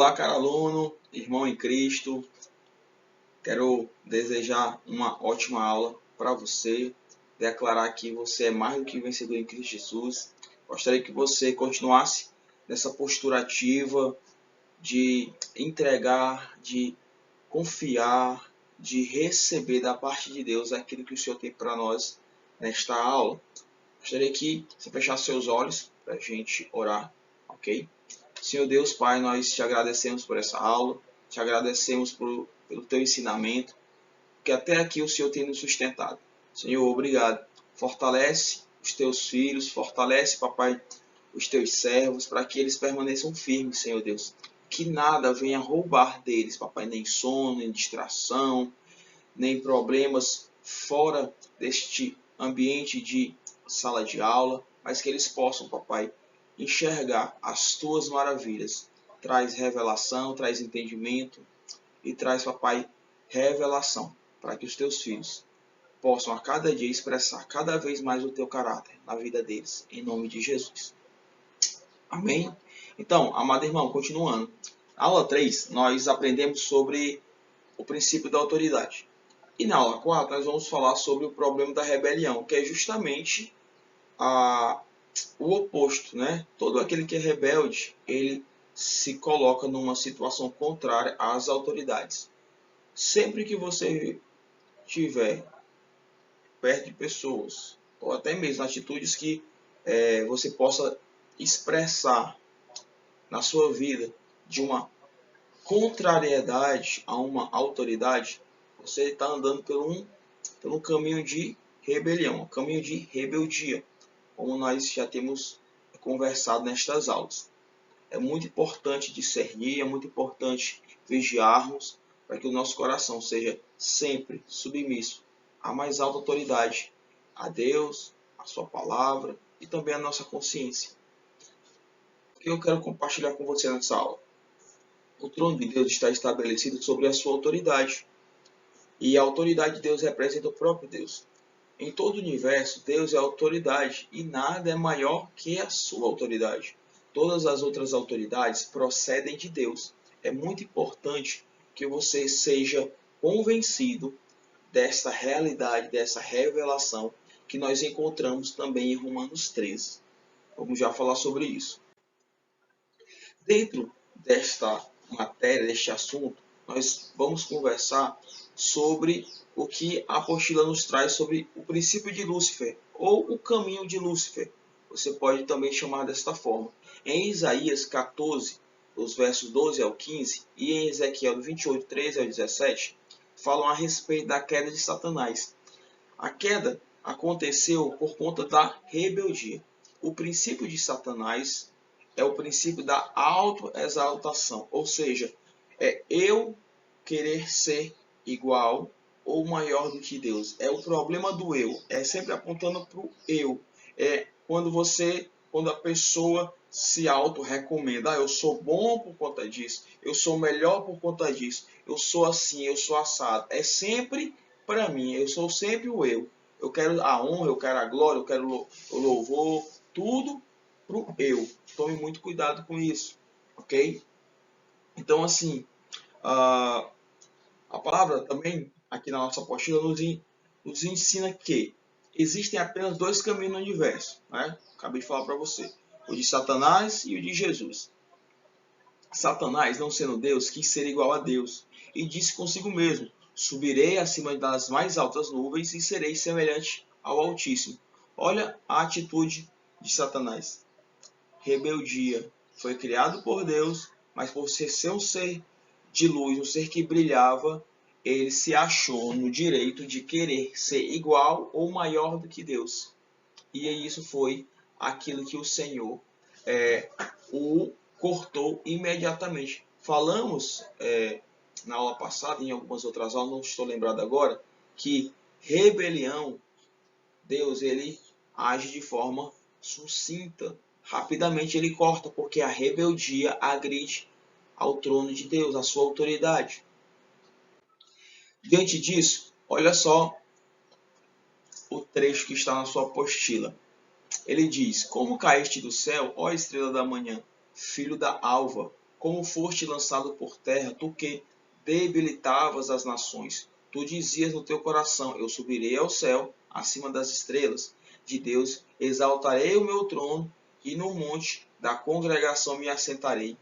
Olá, caro aluno, irmão em Cristo. Quero desejar uma ótima aula para você. Declarar que você é mais do que vencedor em Cristo Jesus. Gostaria que você continuasse nessa postura ativa de entregar, de confiar, de receber da parte de Deus aquilo que o Senhor tem para nós nesta aula. Gostaria que você fechasse seus olhos para a gente orar, ok? Senhor Deus, Pai, nós te agradecemos por essa aula, te agradecemos pelo teu ensinamento, que até aqui o Senhor tem nos sustentado. Senhor, obrigado. Fortalece os teus filhos, fortalece, papai, os teus servos, para que eles permaneçam firmes, Senhor Deus. Que nada venha roubar deles, papai, nem sono, nem distração, nem problemas fora deste ambiente de sala de aula, mas que eles possam, papai, enxergar as tuas maravilhas. Traz revelação, traz entendimento e traz, papai, revelação para que os teus filhos possam a cada dia expressar cada vez mais o teu caráter na vida deles, em nome de Jesus. Amém? Então, amado irmão, continuando. Na aula 3, nós aprendemos sobre o princípio da autoridade. E na aula 4, nós vamos falar sobre o problema da rebelião, que é justamente o oposto, né? Todo aquele que é rebelde, ele se coloca numa situação contrária às autoridades. Sempre que você estiver perto de pessoas, ou até mesmo atitudes que você possa expressar na sua vida de uma contrariedade a uma autoridade, você está andando pelo caminho de rebelião, um caminho de rebeldia, como nós já temos conversado nestas aulas. É muito importante discernir, é muito importante vigiarmos para que o nosso coração seja sempre submisso à mais alta autoridade, a Deus, a sua palavra e também a nossa consciência. O que eu quero compartilhar com você nessa aula? O trono de Deus está estabelecido sobre a sua autoridade. E a autoridade de Deus representa o próprio Deus. Em todo o universo, Deus é a autoridade e nada é maior que a sua autoridade. Todas as outras autoridades procedem de Deus. É muito importante que você seja convencido desta realidade, dessa revelação que nós encontramos também em Romanos 13. Vamos já falar sobre isso. Dentro desta matéria, deste assunto, nós vamos conversar sobre o que a apostila nos traz sobre o princípio de Lúcifer, ou o caminho de Lúcifer. Você pode também chamar desta forma. Em Isaías 14, os versos 12 ao 15, e em Ezequiel 28, 13 ao 17, falam a respeito da queda de Satanás. A queda aconteceu por conta da rebeldia. O princípio de Satanás é o princípio da autoexaltação, ou seja, é eu querer ser igual ou maior do que Deus. É o problema do eu, é sempre apontando para o eu. É quando a pessoa se auto-recomenda, eu sou bom por conta disso, eu sou melhor por conta disso, eu sou assim, eu sou assado. É sempre para mim, eu sou sempre o eu. Eu quero a honra, eu quero a glória, eu quero o louvor, tudo pro eu. Tome muito cuidado com isso, ok? Então, assim, a palavra também, aqui na nossa apostila, nos ensina que existem apenas dois caminhos no universo, né? Acabei de falar para você, o de Satanás e o de Jesus. Satanás, não sendo Deus, quis ser igual a Deus e disse consigo mesmo: subirei acima das mais altas nuvens e serei semelhante ao Altíssimo. Olha a atitude de Satanás. Rebeldia. Foi criado por Deus, mas por ser um ser de luz, um ser que brilhava, ele se achou no direito de querer ser igual ou maior do que Deus. E isso foi aquilo que o Senhor o cortou imediatamente. Falamos na aula passada, em algumas outras aulas, não estou lembrado agora, que rebelião, Deus ele age de forma sucinta. Rapidamente ele corta, porque a rebeldia agride ao trono de Deus, à sua autoridade. Diante disso, olha só o trecho que está na sua apostila. Ele diz: como caíste do céu, ó estrela da manhã, filho da alva, como foste lançado por terra, tu que debilitavas as nações. Tu dizias no teu coração, eu subirei ao céu, acima das estrelas de Deus, exaltarei o meu trono, e no monte da congregação me assentarei.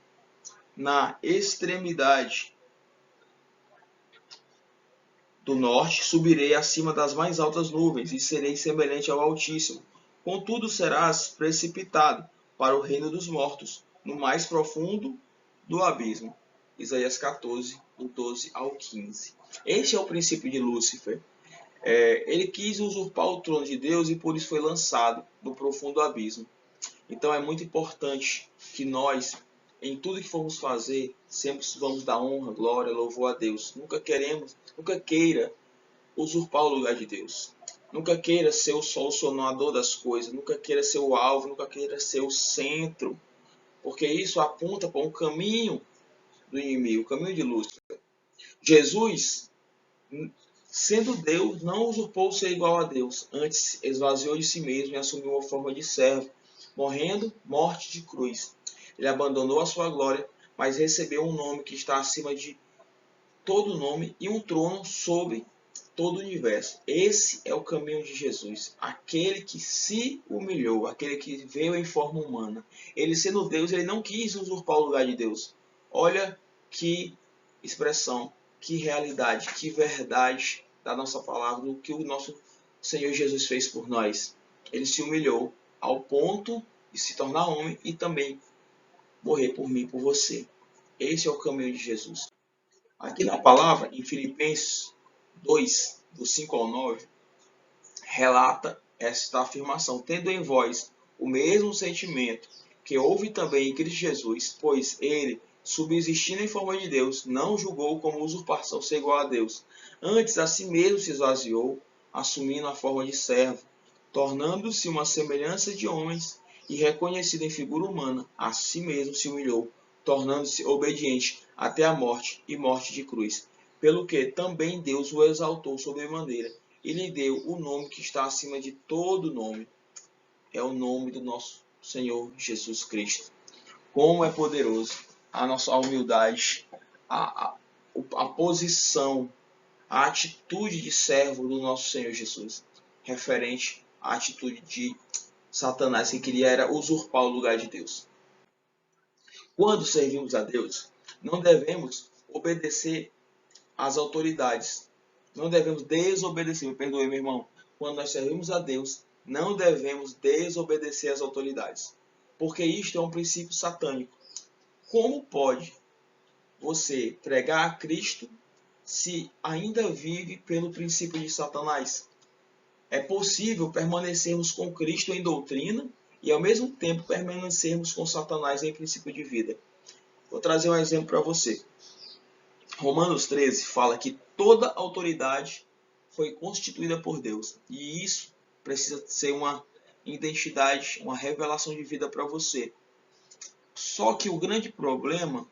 Na extremidade do norte subirei acima das mais altas nuvens, e serei semelhante ao Altíssimo. Contudo serás precipitado para o reino dos mortos, no mais profundo do abismo. Isaías 14, do 12 ao 15. Este é o princípio de Lúcifer. Ele quis usurpar o trono de Deus e por isso foi lançado no profundo abismo. Então é muito importante que nós, em tudo que formos fazer, sempre vamos dar honra, glória, louvor a Deus. Nunca queira usurpar o lugar de Deus. Nunca queira ser o solucionador das coisas. Nunca queira ser o alvo, nunca queira ser o centro. Porque isso aponta para um caminho do inimigo, o caminho de Lúcifer. Jesus, sendo Deus, não usurpou ser igual a Deus. Antes, esvaziou de si mesmo e assumiu a forma de servo, morrendo morte de cruz. Ele abandonou a sua glória, mas recebeu um nome que está acima de todo nome e um trono sobre todo o universo. Esse é o caminho de Jesus. Aquele que se humilhou, aquele que veio em forma humana. Ele, sendo Deus, ele não quis usurpar o lugar de Deus. Olha que expressão, que realidade, que verdade da nossa palavra, do que o nosso Senhor Jesus fez por nós. Ele se humilhou ao ponto de se tornar homem e também morrer por mim, por você. Esse é o caminho de Jesus. Aqui na palavra, em Filipenses 2, do 5 ao 9, relata esta afirmação: tendo em vós o mesmo sentimento que houve também em Cristo Jesus, pois ele, subsistindo em forma de Deus, não julgou como usurpação ser igual a Deus. Antes a si mesmo se esvaziou, assumindo a forma de servo, tornando-se uma semelhança de homens, e reconhecido em figura humana, a si mesmo se humilhou, tornando-se obediente até a morte e morte de cruz. Pelo que também Deus o exaltou sobremaneira e lhe deu o nome que está acima de todo nome. É o nome do nosso Senhor Jesus Cristo. Como é poderoso a nossa humildade, a posição, a atitude de servo do nosso Senhor Jesus, referente à atitude de Satanás, que queria era usurpar o lugar de Deus. Quando servimos a Deus, não devemos obedecer às autoridades. Não devemos desobedecer. Me perdoe, meu irmão. Quando nós servimos a Deus, não devemos desobedecer às autoridades. Porque isto é um princípio satânico. Como pode você pregar a Cristo se ainda vive pelo princípio de Satanás? É possível permanecermos com Cristo em doutrina e ao mesmo tempo permanecermos com Satanás em princípio de vida. Vou trazer um exemplo para você. Romanos 13 fala que toda autoridade foi constituída por Deus. E isso precisa ser uma identidade, uma revelação de vida para você. Só que o grande problema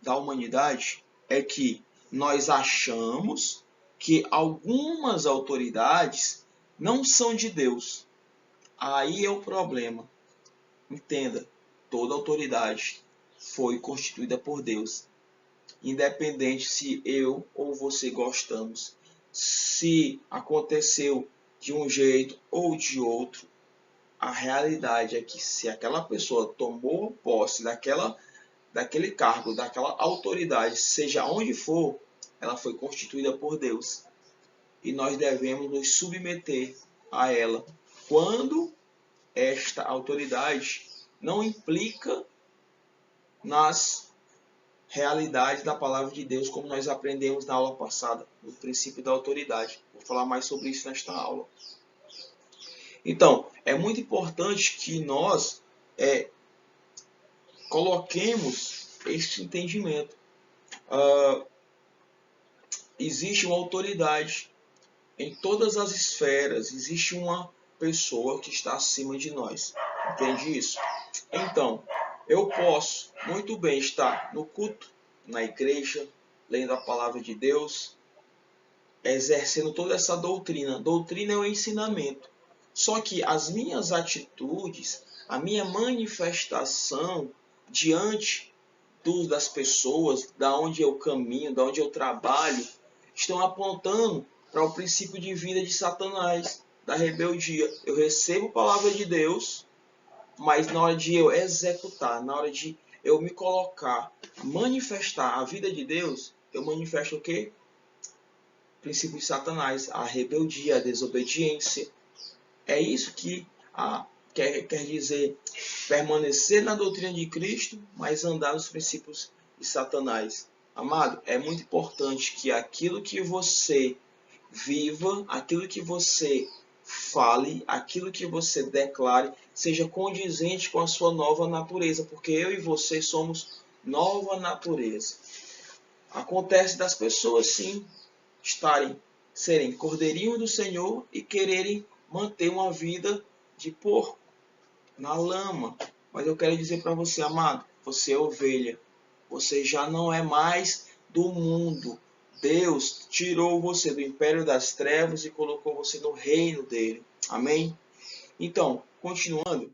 da humanidade é que nós achamos que algumas autoridades não são de Deus. Aí é o problema. Entenda, toda autoridade foi constituída por Deus. Independente se eu ou você gostamos, se aconteceu de um jeito ou de outro, a realidade é que se aquela pessoa tomou posse daquele cargo, daquela autoridade, seja onde for, ela foi constituída por Deus. E nós devemos nos submeter a ela. Quando esta autoridade não implica nas realidades da palavra de Deus, como nós aprendemos na aula passada, no princípio da autoridade. Vou falar mais sobre isso nesta aula. Então, é muito importante que nós coloquemos este entendimento. Existe uma autoridade em todas as esferas, existe uma pessoa que está acima de nós. Entende isso? Então, eu posso muito bem estar no culto, na igreja, lendo a palavra de Deus, exercendo toda essa doutrina. Doutrina é o ensinamento. Só que as minhas atitudes, a minha manifestação diante atitudes das pessoas, da onde eu caminho, da onde eu trabalho, estão apontando para o princípio de vida de Satanás, da rebeldia. Eu recebo a palavra de Deus, mas na hora de eu executar, na hora de eu me colocar, manifestar a vida de Deus, eu manifesto o quê? O princípio de Satanás, a rebeldia, a desobediência. É isso que quer dizer permanecer na doutrina de Cristo, mas andar nos princípios de Satanás. Amado, é muito importante que aquilo que você viva, aquilo que você fale, aquilo que você declare, seja condizente com a sua nova natureza, porque eu e você somos nova natureza. Acontece das pessoas, sim, serem cordeirinhos do Senhor e quererem manter uma vida de porco na lama. Mas eu quero dizer para você, amado, você é ovelha. Você já não é mais do mundo. Deus tirou você do império das trevas e colocou você no reino dele. Amém? Então, continuando,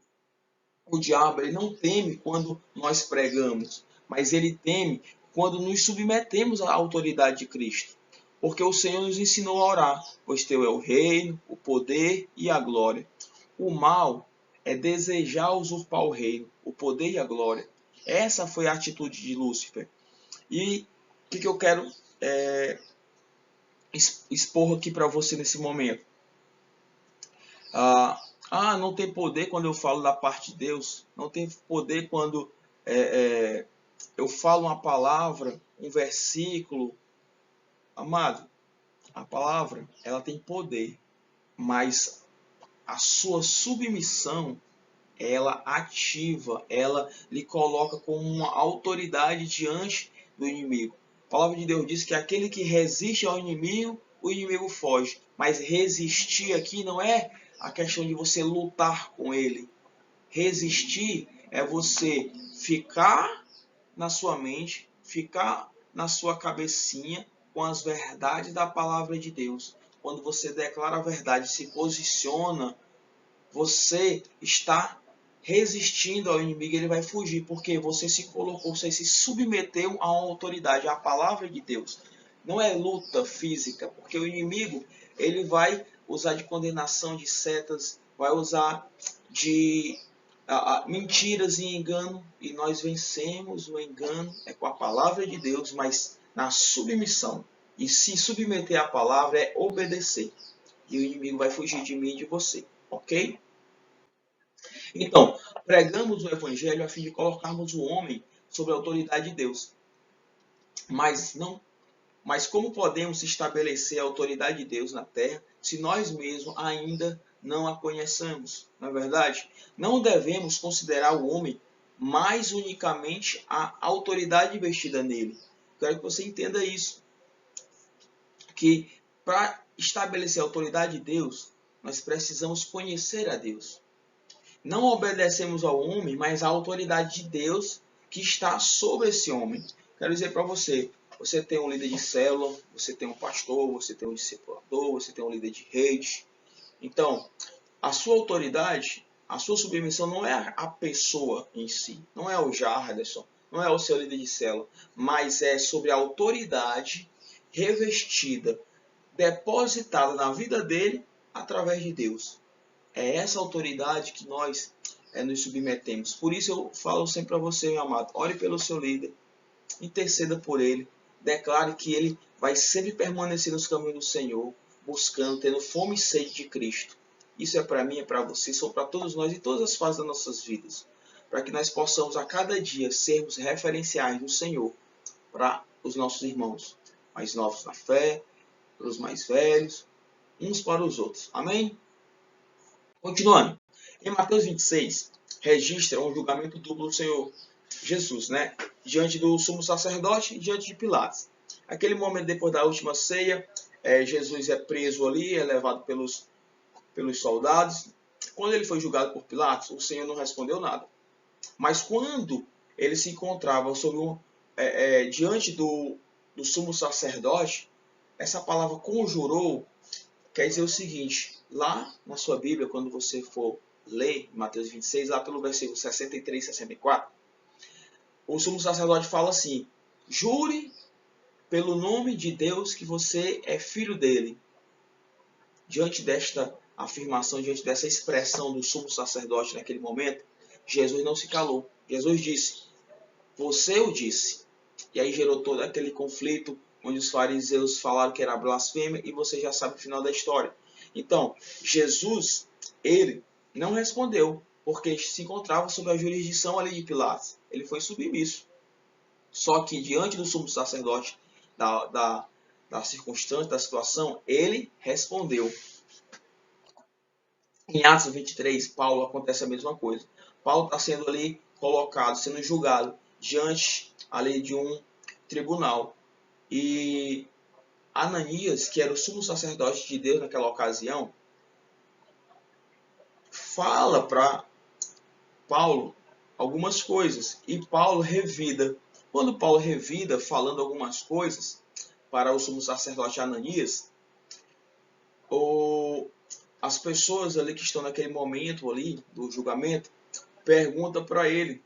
o diabo ele não teme quando nós pregamos, mas ele teme quando nos submetemos à autoridade de Cristo. Porque o Senhor nos ensinou a orar, pois teu é o reino, o poder e a glória. O mal é desejar usurpar o reino, o poder e a glória. Essa foi a atitude de Lúcifer. E o que eu quero expor aqui para você nesse momento? Não tem poder quando eu falo da parte de Deus. Não tem poder quando eu falo uma palavra, um versículo. Amado, a palavra ela tem poder, mas a sua submissão ela ativa, ela lhe coloca como uma autoridade diante do inimigo. A palavra de Deus diz que aquele que resiste ao inimigo, o inimigo foge. Mas resistir aqui não é a questão de você lutar com ele. Resistir é você ficar na sua mente, ficar na sua cabecinha com as verdades da palavra de Deus. Quando você declara a verdade, se posiciona, você está resistindo ao inimigo, ele vai fugir, porque você se colocou, você se submeteu a uma autoridade, à palavra de Deus. Não é luta física, porque o inimigo ele vai usar de condenação de setas, vai usar de mentiras e engano, e nós vencemos o engano com a palavra de Deus, mas na submissão. E se submeter à palavra é obedecer. E o inimigo vai fugir de mim e de você, ok? Então, pregamos o Evangelho a fim de colocarmos o homem sob a autoridade de Deus. Mas como podemos estabelecer a autoridade de Deus na terra se nós mesmos ainda não a conhecemos? Na verdade, não devemos considerar o homem mais unicamente a autoridade investida nele. Quero que você entenda isso. Que para estabelecer a autoridade de Deus, nós precisamos conhecer a Deus. Não obedecemos ao homem, mas à autoridade de Deus que está sobre esse homem. Quero dizer para você, você tem um líder de célula, você tem um pastor, você tem um discipulador, você tem um líder de rede. Então, a sua autoridade, a sua submissão não é a pessoa em si, não é o Jarderson, não é o seu líder de célula, mas é sobre a autoridade revestida, depositada na vida dele através de Deus. É essa autoridade que nós nos submetemos. Por isso eu falo sempre para você, meu amado, ore pelo seu líder, interceda por ele, declare que ele vai sempre permanecer nos caminhos do Senhor, buscando, tendo fome e sede de Cristo. Isso é para mim, é para você, são para todos nós em todas as fases das nossas vidas, para que nós possamos a cada dia sermos referenciais do Senhor para os nossos irmãos mais novos na fé, para os mais velhos, uns para os outros. Amém? Continuando, em Mateus 26, registra um julgamento duplo do Senhor Jesus, diante do sumo sacerdote e diante de Pilatos. Aquele momento depois da última ceia, Jesus é preso ali, é levado pelos soldados. Quando ele foi julgado por Pilatos, o Senhor não respondeu nada. Mas quando ele se encontrava diante do sumo sacerdote, essa palavra conjurou quer dizer o seguinte, lá na sua Bíblia, quando você for ler Mateus 26, lá pelo versículo 63 e 64, o sumo sacerdote fala assim: jure pelo nome de Deus que você é filho dele. Diante desta afirmação, diante dessa expressão do sumo sacerdote naquele momento, Jesus não se calou. Jesus disse: você o disse. E aí gerou todo aquele conflito onde os fariseus falaram que era blasfêmia, e você já sabe o final da história. Então, Jesus, ele não respondeu, porque se encontrava sob a jurisdição ali de Pilatos. Ele foi submisso. Só que diante do sumo sacerdote, da circunstância, da situação, ele respondeu. Em Atos 23, Paulo, acontece a mesma coisa. Paulo está sendo ali colocado, sendo julgado diante ali de um tribunal. E Ananias, que era o sumo sacerdote de Deus naquela ocasião, fala para Paulo algumas coisas. E Paulo revida. Quando Paulo revida, falando algumas coisas para o sumo sacerdote Ananias, as pessoas ali que estão naquele momento ali do julgamento perguntam para ele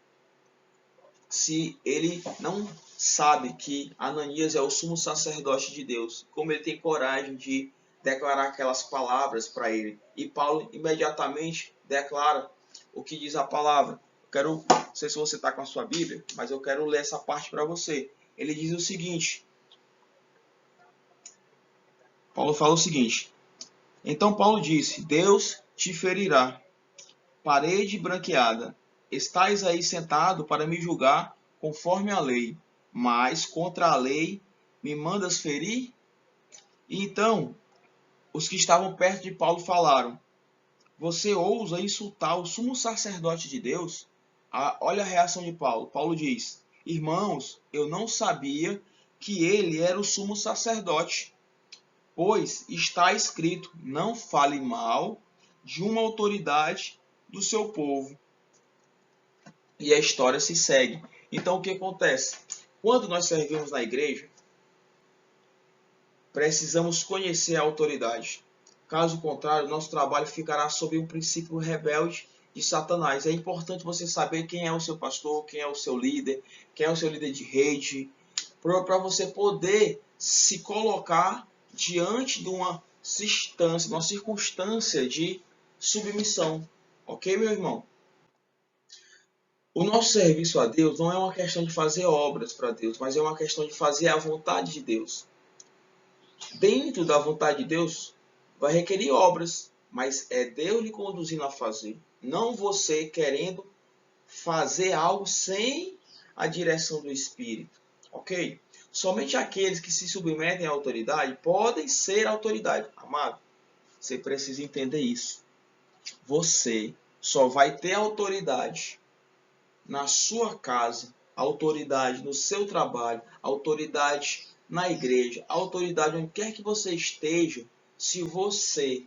se ele não sabe que Ananias é o sumo sacerdote de Deus, como ele tem coragem de declarar aquelas palavras para ele. E Paulo imediatamente declara o que diz a palavra. Não sei se você está com a sua Bíblia, mas eu quero ler essa parte para você. Ele diz o seguinte: Paulo fala o seguinte: então Paulo disse: Deus te ferirá, parede branqueada. Estais aí sentado para me julgar conforme a lei, mas contra a lei me mandas ferir? E então os que estavam perto de Paulo falaram: você ousa insultar o sumo sacerdote de Deus? Olha a reação de Paulo. Paulo diz: irmãos, eu não sabia que ele era o sumo sacerdote, pois está escrito: não fale mal de uma autoridade do seu povo. E a história se segue. Então o que acontece? Quando nós servimos na igreja, precisamos conhecer a autoridade. Caso contrário, nosso trabalho ficará sob um princípio rebelde de Satanás. É importante você saber quem é o seu pastor, quem é o seu líder, quem é o seu líder de rede, para você poder se colocar diante de uma circunstância de submissão. Ok, meu irmão? O nosso serviço a Deus não é uma questão de fazer obras para Deus, mas é uma questão de fazer a vontade de Deus. Dentro da vontade de Deus, vai requerer obras, mas é Deus lhe conduzindo a fazer, não você querendo fazer algo sem a direção do Espírito, ok? Somente aqueles que se submetem à autoridade podem ser autoridade. Amado, você precisa entender isso. Você só vai ter autoridade na sua casa, autoridade no seu trabalho, autoridade na igreja, autoridade onde quer que você esteja, se você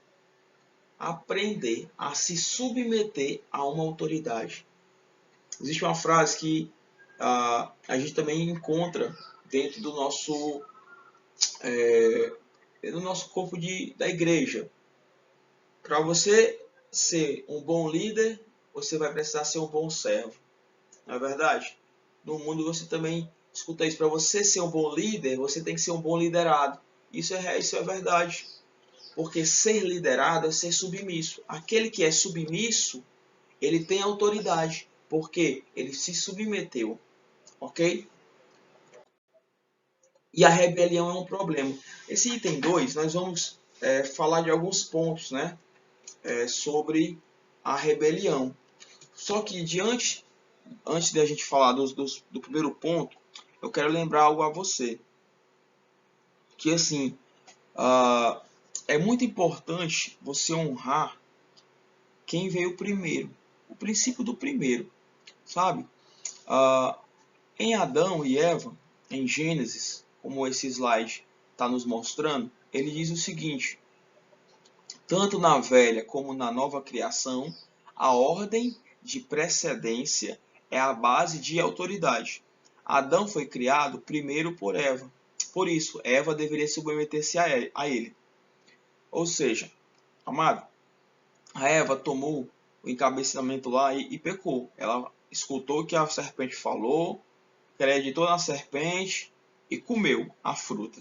aprender a se submeter a uma autoridade. Existe uma frase que a gente também encontra dentro do nosso corpo da igreja. Para você ser um bom líder, você vai precisar ser um bom servo. Não é verdade? No mundo você também escuta isso. Para você ser um bom líder, você tem que ser um bom liderado. Isso é verdade. Porque ser liderado é ser submisso. Aquele que é submisso, ele tem autoridade. Porque ele se submeteu. Ok? E a rebelião é um problema. Esse item 2, nós vamos falar de alguns pontos, né? Sobre a rebelião. Só que antes de a gente falar do primeiro ponto, eu quero lembrar algo a você. Que assim, é muito importante você honrar quem veio primeiro. O princípio do primeiro, sabe? Em Adão e Eva, em Gênesis, como esse slide está nos mostrando, ele diz o seguinte: tanto na velha como na nova criação, a ordem de precedência é a base de autoridade. Adão foi criado primeiro por Eva. Por isso, Eva deveria submeter-se a ele. Ou seja, amado, a Eva tomou o encabeçamento lá e pecou. Ela escutou o que a serpente falou acreditou na serpente e comeu a fruta.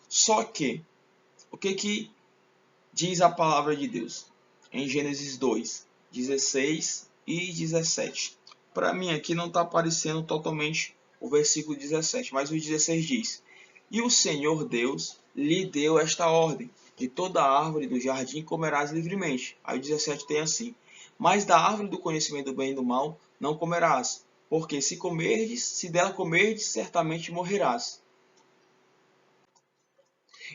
Só que, o que diz a palavra de Deus? Em Gênesis 2, 16 e 17. Para mim aqui não está aparecendo totalmente o versículo 17, mas o 16 diz: E o Senhor Deus lhe deu esta ordem: de toda árvore do jardim comerás livremente. Aí o 17 tem assim: Mas da árvore do conhecimento do bem e do mal não comerás, porque se dela comerdes, certamente morrerás.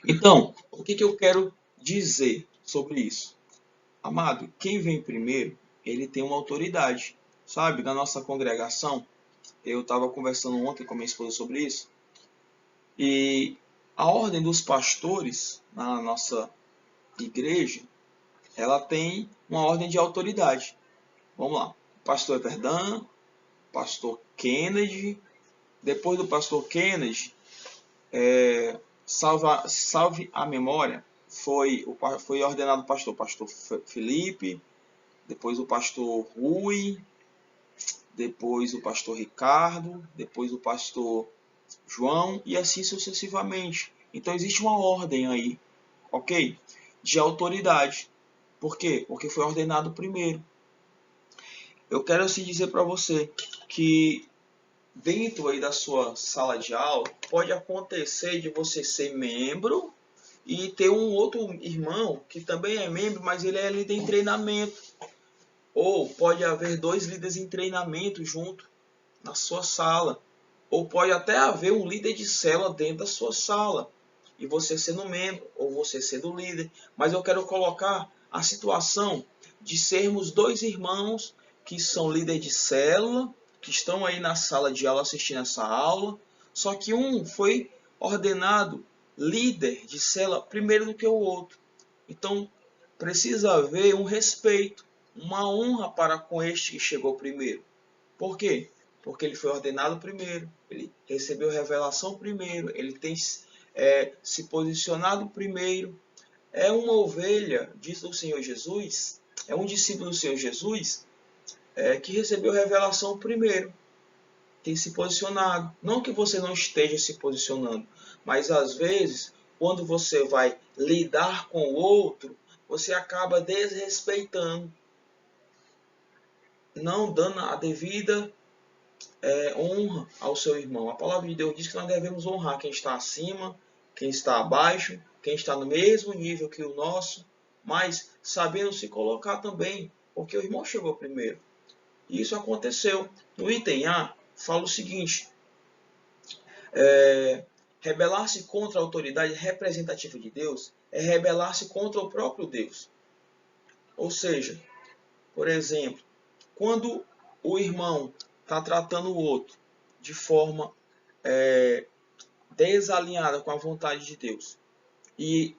Então, o que eu quero dizer sobre isso? Amado, quem vem primeiro, ele tem uma autoridade. Sabe, na nossa congregação, eu estava conversando ontem com minha esposa sobre isso, e a ordem dos pastores na nossa igreja, ela tem uma ordem de autoridade. Vamos lá, pastor Everdan, pastor Kennedy, depois do pastor Kennedy, salve a memória, foi ordenado o pastor Felipe, depois o pastor Rui, depois o pastor Ricardo, depois o pastor João e assim sucessivamente. Então existe uma ordem aí, ok? De autoridade. Por quê? Porque foi ordenado primeiro. Eu quero assim dizer para você que dentro aí da sua sala de aula pode acontecer de você ser membro e ter um outro irmão que também é membro, mas ele é líder em treinamento. Ou pode haver 2 líderes em treinamento junto na sua sala. Ou pode até haver um líder de célula dentro da sua sala. E você sendo membro, ou você sendo líder. Mas eu quero colocar a situação de sermos 2 irmãos que são líderes de célula, que estão aí na sala de aula assistindo essa aula. Só que um foi ordenado líder de célula primeiro do que o outro. Então, precisa haver um respeito, uma honra para com este que chegou primeiro. Por quê? Porque ele foi ordenado primeiro, ele recebeu revelação primeiro, ele tem se posicionado primeiro. É uma ovelha, diz o Senhor Jesus, é um discípulo do Senhor Jesus que recebeu revelação primeiro, tem se posicionado. Não que você não esteja se posicionando, mas às vezes, quando você vai lidar com o outro, você acaba desrespeitando, não dando a devida honra ao seu irmão. A palavra de Deus diz que nós devemos honrar quem está acima, quem está abaixo, quem está no mesmo nível que o nosso, mas sabendo se colocar também, porque o irmão chegou primeiro. E isso aconteceu. No item A, fala o seguinte: rebelar-se contra a autoridade representativa de Deus é rebelar-se contra o próprio Deus. Ou seja, por exemplo, quando o irmão está tratando o outro de forma desalinhada com a vontade de Deus, e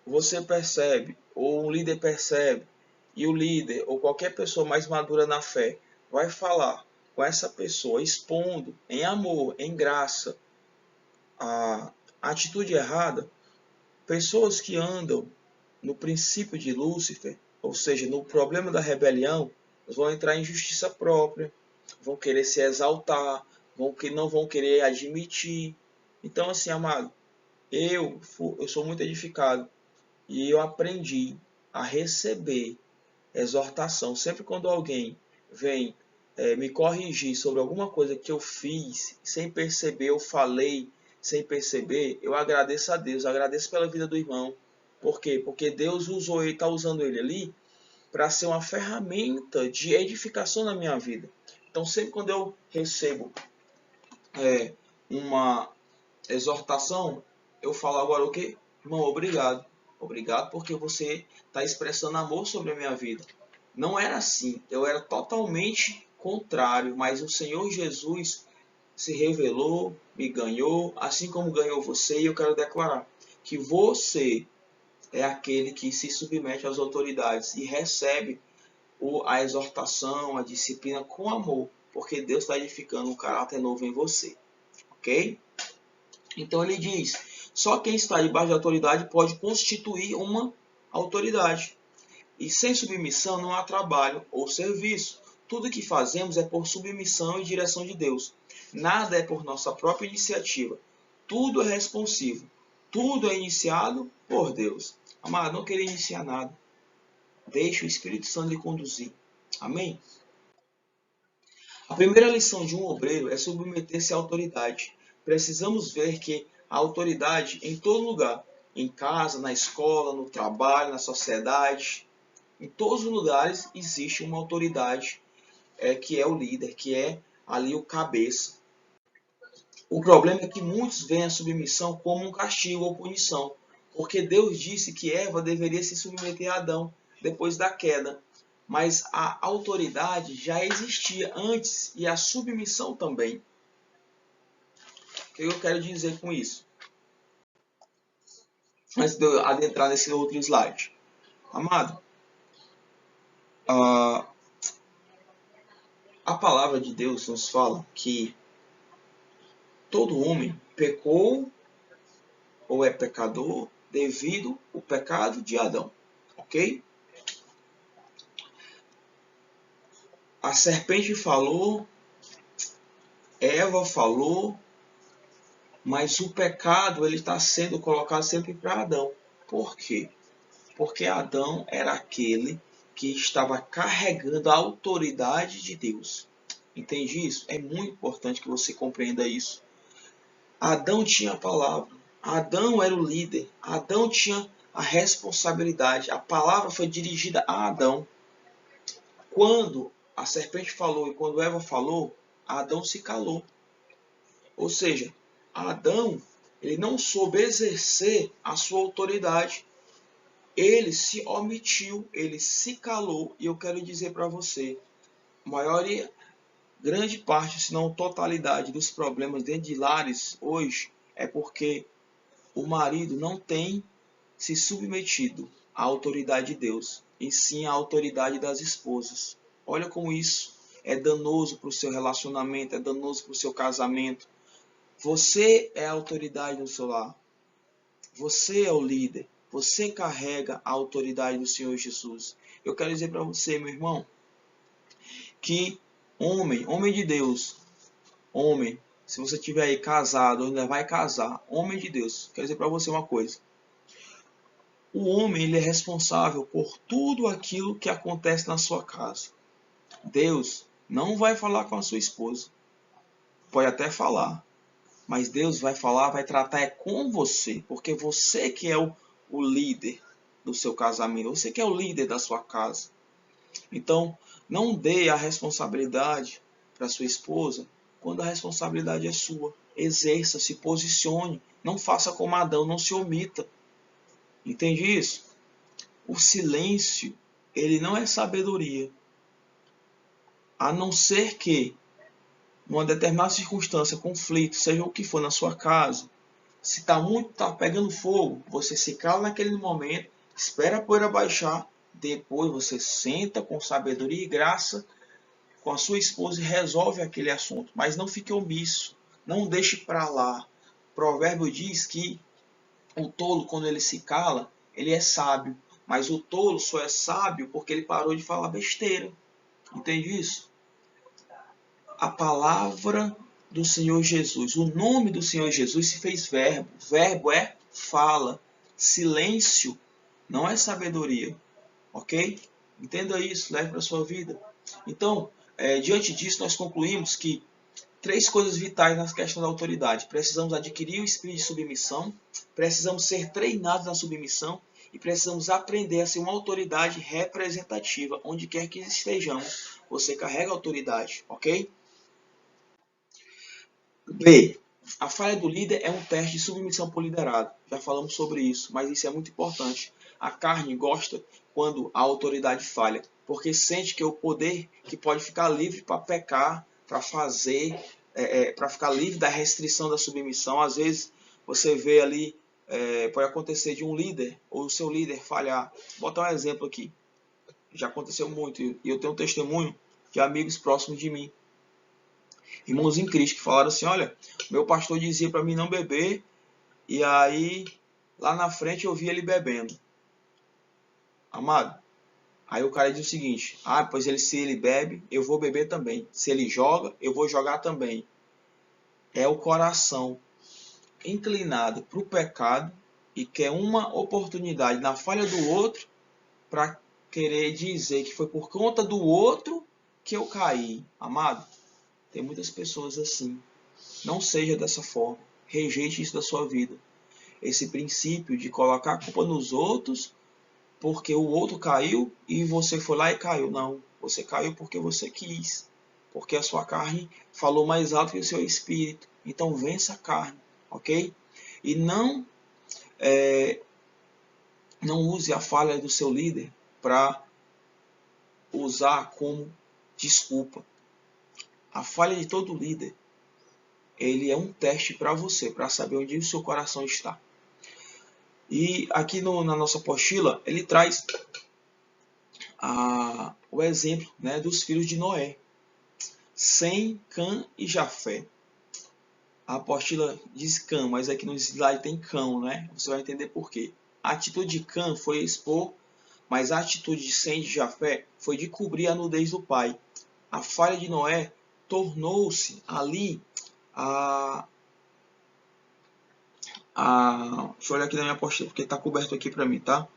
você percebe, ou o líder percebe, e o líder, ou qualquer pessoa mais madura na fé, vai falar com essa pessoa, expondo em amor, em graça, a atitude errada, pessoas que andam no princípio de Lúcifer, ou seja, no problema da rebelião, vão entrar em justiça própria, vão querer se exaltar, não vão querer admitir. Então, assim, amado, eu sou muito edificado e eu aprendi a receber exortação. Sempre quando alguém vem me corrigir sobre alguma coisa que eu fiz, sem perceber, eu falei, sem perceber, eu agradeço a Deus, agradeço pela vida do irmão. Por quê? Porque Deus usou ele, está usando ele ali para ser uma ferramenta de edificação na minha vida. Então, sempre quando eu recebo uma exortação, eu falo agora o quê? Irmão, obrigado. Obrigado porque você está expressando amor sobre a minha vida. Não era assim. Eu era totalmente contrário, mas o Senhor Jesus se revelou, me ganhou, assim como ganhou você, e eu quero declarar que você é aquele que se submete às autoridades e recebe a exortação, a disciplina com amor, porque Deus está edificando um caráter novo em você. Ok? Então ele diz, só quem está debaixo de autoridade pode constituir uma autoridade. E sem submissão não há trabalho ou serviço. Tudo que fazemos é por submissão e direção de Deus. Nada é por nossa própria iniciativa. Tudo é responsivo. Tudo é iniciado por Deus. Amado, não querer iniciar nada. Deixe o Espírito Santo lhe conduzir. Amém? A primeira lição de um obreiro é submeter-se à autoridade. Precisamos ver que a autoridade em todo lugar, em casa, na escola, no trabalho, na sociedade, em todos os lugares existe uma autoridade que é o líder, que é ali o cabeça. O problema é que muitos veem a submissão como um castigo ou punição, porque Deus disse que Eva deveria se submeter a Adão depois da queda. Mas a autoridade já existia antes e a submissão também. O que eu quero dizer com isso? Antes de eu adentrar nesse outro slide. Amado, a palavra de Deus nos fala que todo homem pecou ou é pecador devido ao pecado de Adão. Ok? A serpente falou, Eva falou, mas o pecado ele está sendo colocado sempre para Adão. Por quê? Porque Adão era aquele que estava carregando a autoridade de Deus. Entende isso? É muito importante que você compreenda isso. Adão tinha a palavra. Adão era o líder. Adão tinha a responsabilidade. A palavra foi dirigida a Adão. Quando a serpente falou e quando Eva falou, Adão se calou. Ou seja, Adão ele não soube exercer a sua autoridade. Ele se omitiu, ele se calou. E eu quero dizer para você, maioria, grande parte, se não totalidade dos problemas dentro de lares hoje é porque o marido não tem se submetido à autoridade de Deus, e sim à autoridade das esposas. Olha como isso é danoso para o seu relacionamento, é danoso para o seu casamento. Você é a autoridade no seu lar. Você é o líder. Você carrega a autoridade do Senhor Jesus. Eu quero dizer para você, meu irmão, que homem de Deus, homem, se você estiver aí casado ou ainda vai casar, homem de Deus, quero dizer para você uma coisa. O homem ele é responsável por tudo aquilo que acontece na sua casa. Deus não vai falar com a sua esposa. Pode até falar, mas Deus vai falar, vai tratar com você, porque você que é o líder do seu casamento, você que é o líder da sua casa. Então, não dê a responsabilidade para sua esposa quando a responsabilidade é sua. Exerça, se posicione, não faça como Adão, não se omita. Entende isso? O silêncio, ele não é sabedoria. A não ser que, numa determinada circunstância, conflito, seja o que for na sua casa, se tá pegando fogo, você se cala naquele momento, espera a poeira baixar, depois você senta com sabedoria e graça com a sua esposa e resolve aquele assunto. Mas não fique omisso, não deixe para lá. O provérbio diz que o tolo, quando ele se cala, ele é sábio. Mas o tolo só é sábio porque ele parou de falar besteira. Entende isso? A palavra do Senhor Jesus, o nome do Senhor Jesus se fez verbo. Verbo é fala. Silêncio não é sabedoria. Ok? Entenda isso, leve para a sua vida. Então, diante disso, nós concluímos que 3 coisas vitais na questão da autoridade. Precisamos adquirir o espírito de submissão, precisamos ser treinados na submissão e precisamos aprender a ser uma autoridade representativa, onde quer que estejamos. Você carrega autoridade, ok? B. A falha do líder é um teste de submissão por liderado. Já falamos sobre isso, mas isso é muito importante. A carne gosta quando a autoridade falha, porque sente que é o poder que pode ficar livre para pecar, para fazer, para ficar livre da restrição da submissão. Às vezes você vê ali, pode acontecer de um líder ou o seu líder falhar. Vou botar um exemplo aqui. Já aconteceu muito e eu tenho um testemunho de amigos próximos de mim. Irmãos em Cristo que falaram assim, olha, meu pastor dizia para mim não beber, e aí lá na frente eu vi ele bebendo. Amado, aí o cara diz o seguinte, pois se ele bebe, eu vou beber também. Se ele joga, eu vou jogar também. é o coração inclinado para o pecado e quer uma oportunidade na falha do outro para querer dizer que foi por conta do outro que eu caí. Amado, tem muitas pessoas assim. Não seja dessa forma. Rejeite isso da sua vida. Esse princípio de colocar a culpa nos outros porque o outro caiu e você foi lá e caiu. Não, você caiu porque você quis. Porque a sua carne falou mais alto que o seu espírito. Então vença a carne, ok? E não use a falha do seu líder para usar como desculpa. A falha de todo líder, ele é um teste para você, para saber onde o seu coração está. E aqui na nossa apostila, ele traz o exemplo, né, dos filhos de Noé, Sem, Cã e Jafé. A apostila diz Cã, mas aqui no slide tem Cão, né? Você vai entender por quê. A atitude de Cã foi expor, mas a atitude de Sem e de Jafé foi de cobrir a nudez do pai. A falha de Noé tornou-se ali deixa eu olhar aqui na minha apostila, porque está coberto aqui para mim, tá?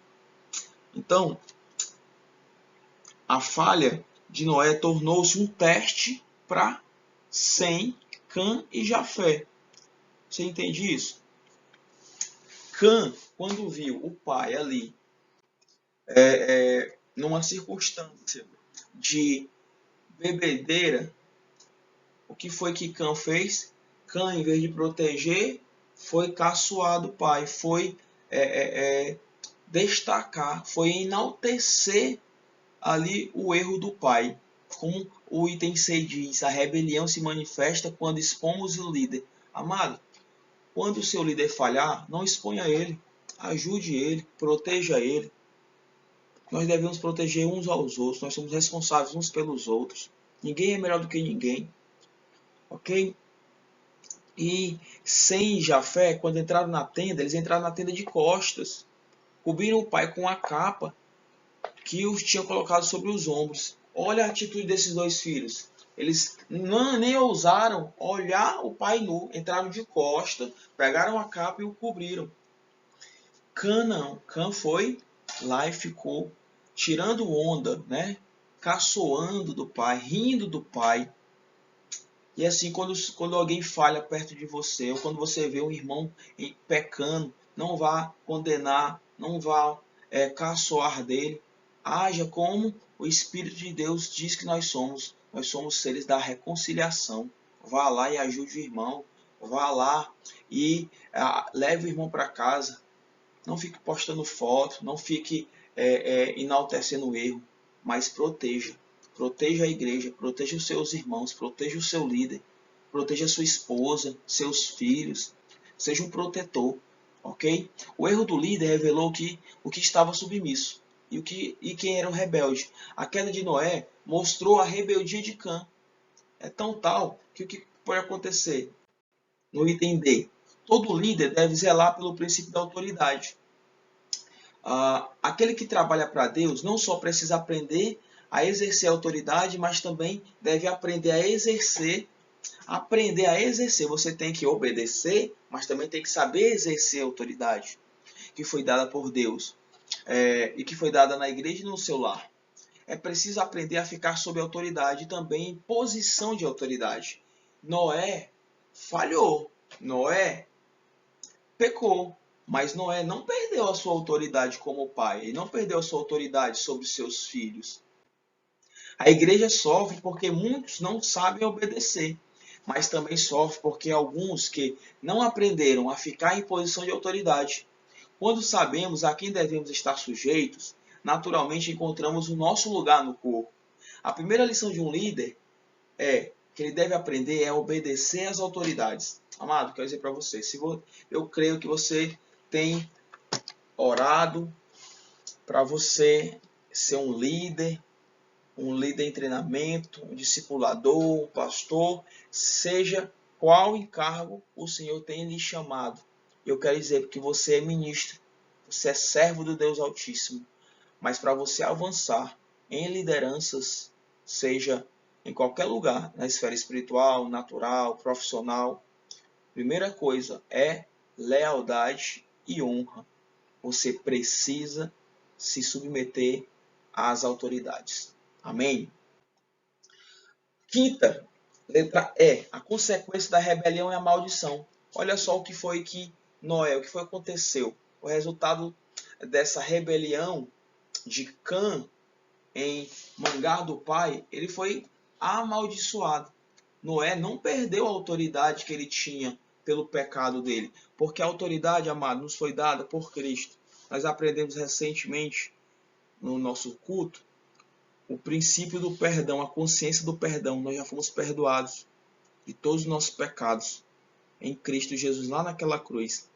Então, a falha de Noé tornou-se um teste para Sem, Cã e Jafé. Você entende isso? Cã, quando viu o pai ali, numa circunstância de bebedeira, o que foi que Cã fez? Cã, em vez de proteger, foi caçoar do pai, foi destacar, foi enaltecer ali o erro do pai. Como o item C diz, a rebelião se manifesta quando expomos o líder. Amado, quando o seu líder falhar, não exponha ele, ajude ele, proteja ele. Nós devemos proteger uns aos outros, nós somos responsáveis uns pelos outros. Ninguém é melhor do que ninguém, ok? E Sem Jafé, quando entraram na tenda, eles entraram na tenda de costas, cobriram o pai com a capa que os tinham colocado sobre os ombros. Olha a atitude desses dois filhos. Eles nem ousaram olhar o pai nu, entraram de costa, pegaram a capa e o cobriram. Cã não. Cã foi lá e ficou tirando onda, né? Caçoando do pai, rindo do pai. E assim, quando alguém falha perto de você, ou quando você vê um irmão pecando, não vá condenar, não vá caçoar dele. Haja como o Espírito de Deus diz que nós somos. Nós somos seres da reconciliação. Vá lá e ajude o irmão. Vá lá e leve o irmão para casa. Não fique postando foto, não fique enaltecendo o erro, mas proteja. Proteja a igreja, proteja os seus irmãos, proteja o seu líder, proteja a sua esposa, seus filhos. Seja um protetor, ok? O erro do líder revelou o que estava submisso e quem era o rebelde. A queda de Noé mostrou a rebeldia de Cã. É tão tal que o que pode acontecer? No item D, todo líder deve zelar pelo princípio da autoridade. Aquele que trabalha para Deus não só precisa aprender a exercer a autoridade, mas também deve aprender a exercer. Aprender a exercer, você tem que obedecer, mas também tem que saber exercer a autoridade que foi dada por Deus e que foi dada na igreja e no seu lar. É preciso aprender a ficar sob autoridade e também em posição de autoridade. Noé falhou, Noé pecou, mas Noé não perdeu a sua autoridade como pai, ele não perdeu a sua autoridade sobre seus filhos. A igreja sofre porque muitos não sabem obedecer, mas também sofre porque alguns que não aprenderam a ficar em posição de autoridade. Quando sabemos a quem devemos estar sujeitos, naturalmente encontramos o nosso lugar no corpo. A primeira lição de um líder que ele deve aprender a obedecer às autoridades. Amado, quero dizer para você, eu creio que você tem orado para você ser um líder em treinamento, um discipulador, um pastor, seja qual encargo o Senhor tem lhe chamado. Eu quero dizer que você é ministro, você é servo do Deus Altíssimo, mas para você avançar em lideranças, seja em qualquer lugar, na esfera espiritual, natural, profissional, Primeira coisa é lealdade e honra. Você precisa se submeter às autoridades. Amém? Quinta, letra E. A consequência da rebelião é a maldição. Olha só o que foi que Noé, o que foi que aconteceu. O resultado dessa rebelião de Cã em Mangar do pai, ele foi amaldiçoado. Noé não perdeu a autoridade que ele tinha pelo pecado dele, porque a autoridade, amado, nos foi dada por Cristo. Nós aprendemos recentemente no nosso culto o princípio do perdão, a consciência do perdão. Nós já fomos perdoados de todos os nossos pecados em Cristo Jesus, lá naquela cruz.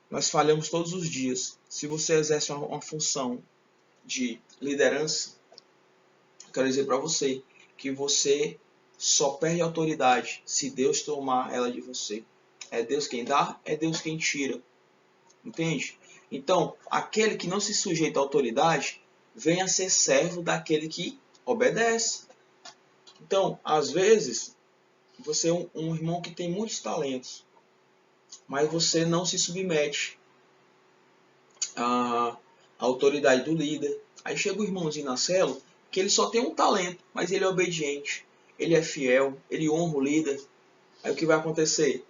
Nós falhamos todos os dias. Se você exerce uma função de liderança, eu quero dizer para você que você só perde autoridade se Deus tomar ela de você. É Deus quem dá, é Deus quem tira. Entende? Então, aquele que não se sujeita à autoridade, venha a ser servo daquele que obedece. Então, às vezes, você é um irmão que tem muitos talentos, mas você não se submete à autoridade do líder. Aí chega o irmãozinho na célula, que ele só tem um talento, mas ele é obediente, ele é fiel, ele honra o líder. Aí o que vai acontecer?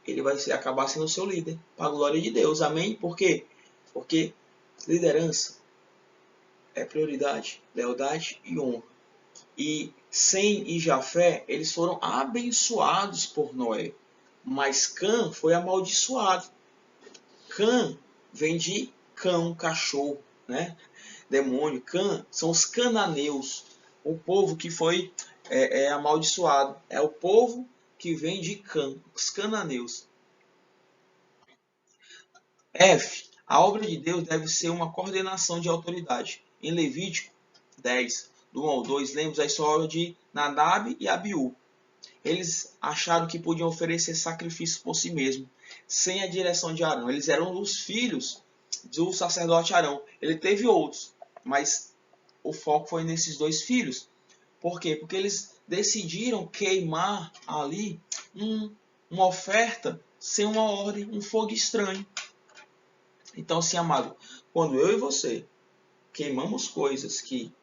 Ele vai acabar sendo o seu líder, para a glória de Deus. Amém? Por quê? Porque liderança é prioridade, lealdade e honra. E Sem e Jafé, eles foram abençoados por Noé. Mas Cã foi amaldiçoado. Cã vem de cão, cachorro, né? Demônio. Cã são os cananeus, o povo que foi amaldiçoado. É o povo que vem de Cã, os cananeus. F. A obra de Deus deve ser uma coordenação de autoridade. Em Levítico 10, do 1 ao 2, lemos a história de Nadab e Abiú. Eles acharam que podiam oferecer sacrifício por si mesmos, sem a direção de Arão. Eles eram os filhos do sacerdote Arão. Ele teve outros, mas o foco foi nesses dois filhos. Por quê? Porque eles decidiram queimar ali uma oferta sem uma ordem, um fogo estranho. Então, assim, amado, quando eu e você queimamos coisas, que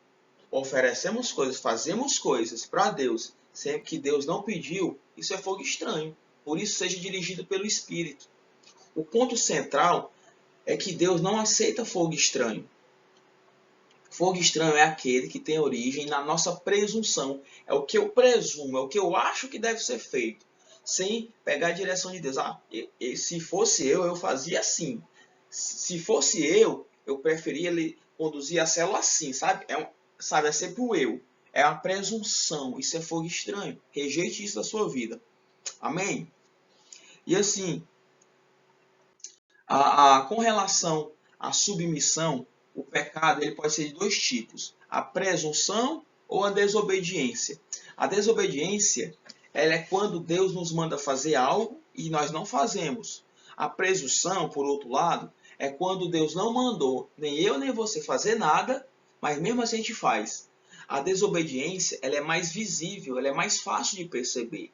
oferecemos coisas, fazemos coisas para Deus, sempre que Deus não pediu, isso é fogo estranho. Por isso, seja dirigido pelo Espírito. O ponto central é que Deus não aceita fogo estranho. Fogo estranho é aquele que tem origem na nossa presunção. É o que eu presumo, é o que eu acho que deve ser feito, sem pegar a direção de Deus. Se fosse eu fazia assim. Se fosse eu preferia conduzir a célula assim, sabe? É sempre o eu. É a presunção. Isso é fogo estranho. Rejeite isso da sua vida. Amém? E assim, com relação à submissão, o pecado ele pode ser de dois tipos. A presunção ou a desobediência. A desobediência ela é quando Deus nos manda fazer algo e nós não fazemos. A presunção, por outro lado, é quando Deus não mandou nem eu nem você fazer nada, mas mesmo assim a gente faz. A desobediência ela é mais visível, ela é mais fácil de perceber.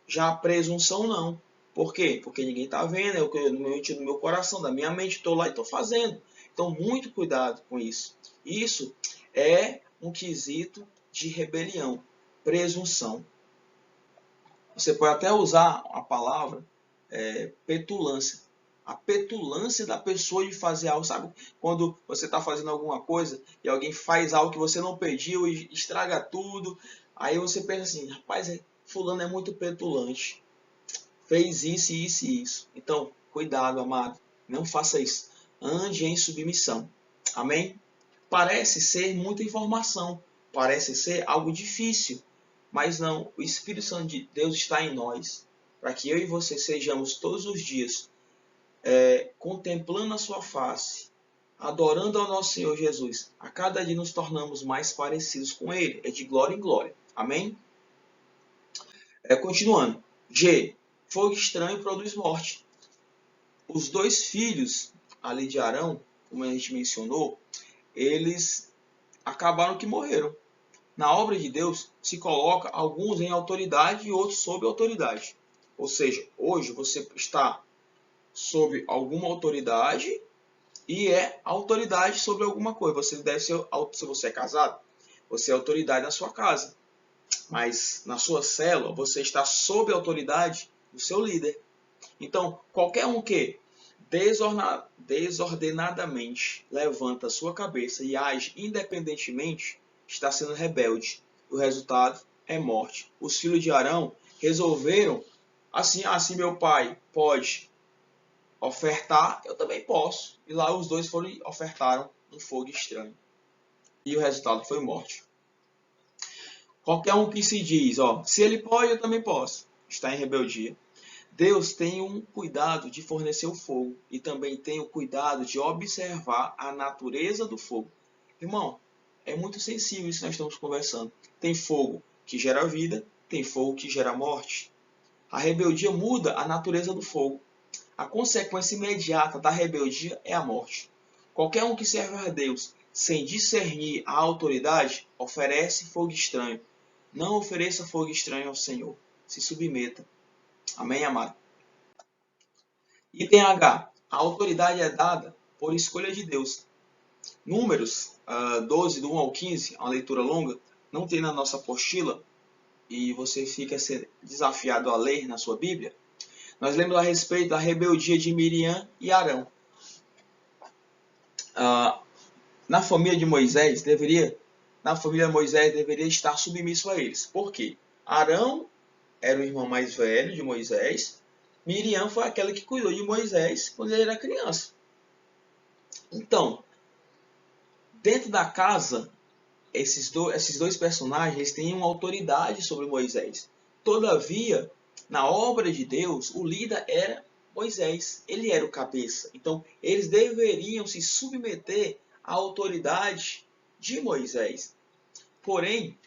Já a presunção não. Por quê? Porque ninguém está vendo, no meu coração, da minha mente, estou lá e estou fazendo. Então, muito cuidado com isso. Isso é um quesito de rebelião, presunção. Você pode até usar a palavra petulância. A petulância da pessoa de fazer algo. Sabe quando você está fazendo alguma coisa e alguém faz algo que você não pediu e estraga tudo? Aí você pensa assim, rapaz, fulano é muito petulante. Fez isso, isso e isso. Então, cuidado, amado. Não faça isso. Ande em submissão. Amém? Parece ser muita informação. Parece ser algo difícil. Mas não. O Espírito Santo de Deus está em nós. Para que eu e você sejamos todos os dias contemplando a sua face, adorando ao nosso Senhor Jesus. A cada dia nos tornamos mais parecidos com Ele. É de glória em glória. Amém? Continuando. G. Fogo estranho produz morte. Os dois filhos ali de Arão, como a gente mencionou, eles acabaram que morreram. Na obra de Deus se coloca alguns em autoridade e outros sob autoridade. Ou seja, hoje você está sob alguma autoridade e é autoridade sobre alguma coisa. Você deve ser, se você é casado, você é autoridade na sua casa. Mas na sua célula, você está sob a autoridade do seu líder. Então, qualquer um que desordenadamente levanta a sua cabeça e age independentemente, está sendo rebelde. O resultado é morte. Os filhos de Arão resolveram, assim meu pai pode ofertar, eu também posso. E lá os dois ofertaram um fogo estranho. E o resultado foi morte. Qualquer um que se diz, se ele pode, eu também posso, está em rebeldia. Deus tem um cuidado de fornecer o fogo e também tem o cuidado de observar a natureza do fogo. Irmão, é muito sensível isso que nós estamos conversando. Tem fogo que gera vida, tem fogo que gera morte. A rebeldia muda a natureza do fogo. A consequência imediata da rebeldia é a morte. Qualquer um que serve a Deus sem discernir a autoridade oferece fogo estranho. Não ofereça fogo estranho ao Senhor. Se submeta. Amém, amado? Item H. A autoridade é dada por escolha de Deus. Números 12, do 1 ao 15, uma leitura longa, não tem na nossa apostila e você fica desafiado a ler na sua Bíblia. Nós lemos a respeito da rebeldia de Miriam e Arão. Na família de Moisés deveria estar submisso a eles. Por quê? Arão era o irmão mais velho de Moisés. Miriam foi aquela que cuidou de Moisés quando ele era criança. Então, dentro da casa, esses dois personagens eles têm uma autoridade sobre Moisés. Todavia, na obra de Deus, o líder era Moisés. Ele era o cabeça. Então, eles deveriam se submeter à autoridade de Moisés. Porém,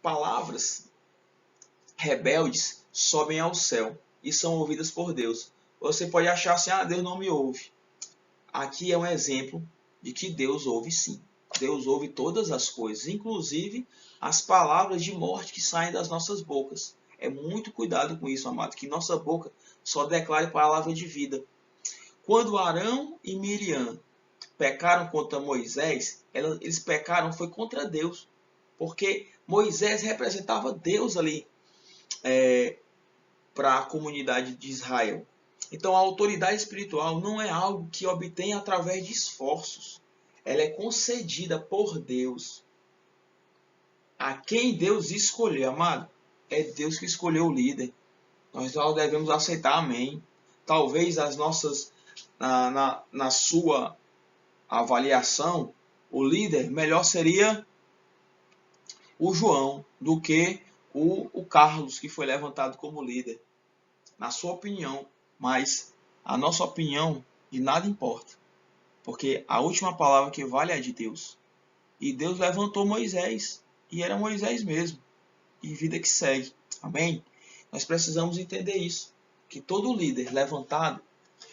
palavras rebeldes sobem ao céu e são ouvidas por Deus. Você pode achar assim, Deus não me ouve. Aqui é um exemplo de que Deus ouve sim. Deus ouve todas as coisas, inclusive as palavras de morte que saem das nossas bocas. É muito cuidado com isso, amado, que nossa boca só declare palavra de vida. Quando Arão e Miriam pecaram contra Moisés, eles pecaram foi contra Deus, porque Moisés representava Deus ali para a comunidade de Israel. Então a autoridade espiritual não é algo que obtém através de esforços. Ela é concedida por Deus. A quem Deus escolheu, amado, é Deus que escolheu o líder. Nós só devemos aceitar, amém. Talvez as nossas, na sua avaliação, o líder melhor seria o João do que o Carlos, que foi levantado como líder. Na sua opinião, mas a nossa opinião de nada importa, porque a última palavra que vale é a de Deus. E Deus levantou Moisés, e era Moisés mesmo, e vida que segue. Amém? Nós precisamos entender isso, que todo líder levantado,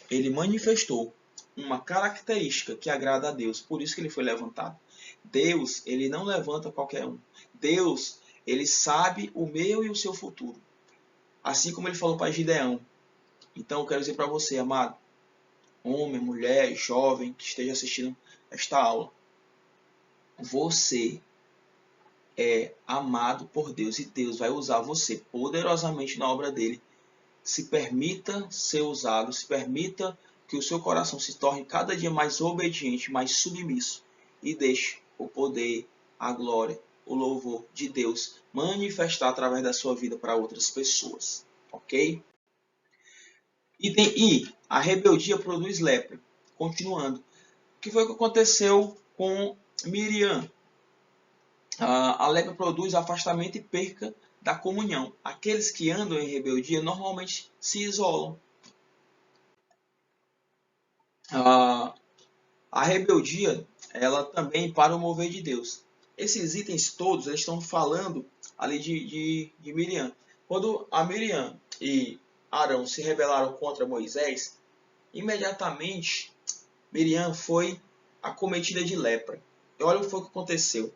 ele manifestou uma característica que agrada a Deus, por isso que ele foi levantado. Deus, ele não levanta qualquer um. Deus, ele sabe o meu e o seu futuro. Assim como ele falou para Gideão. Então eu quero dizer para você, amado, homem, mulher, jovem, que esteja assistindo esta aula. Você é amado por Deus e Deus vai usar você poderosamente na obra dele. Se permita ser usado, se permita que o seu coração se torne cada dia mais obediente, mais submisso e deixe o poder, a glória, o louvor de Deus manifestar através da sua vida para outras pessoas. Ok? Item I. A rebeldia produz lepra. Continuando. O que foi que aconteceu com Miriam? A lepra produz afastamento e perca da comunhão. Aqueles que andam em rebeldia normalmente se isolam. A rebeldia, ela também para o mover de Deus. Esses itens todos eles estão falando ali de Miriam. Quando a Miriam e Arão se rebelaram contra Moisés, imediatamente Miriam foi acometida de lepra. E olha o que foi que aconteceu.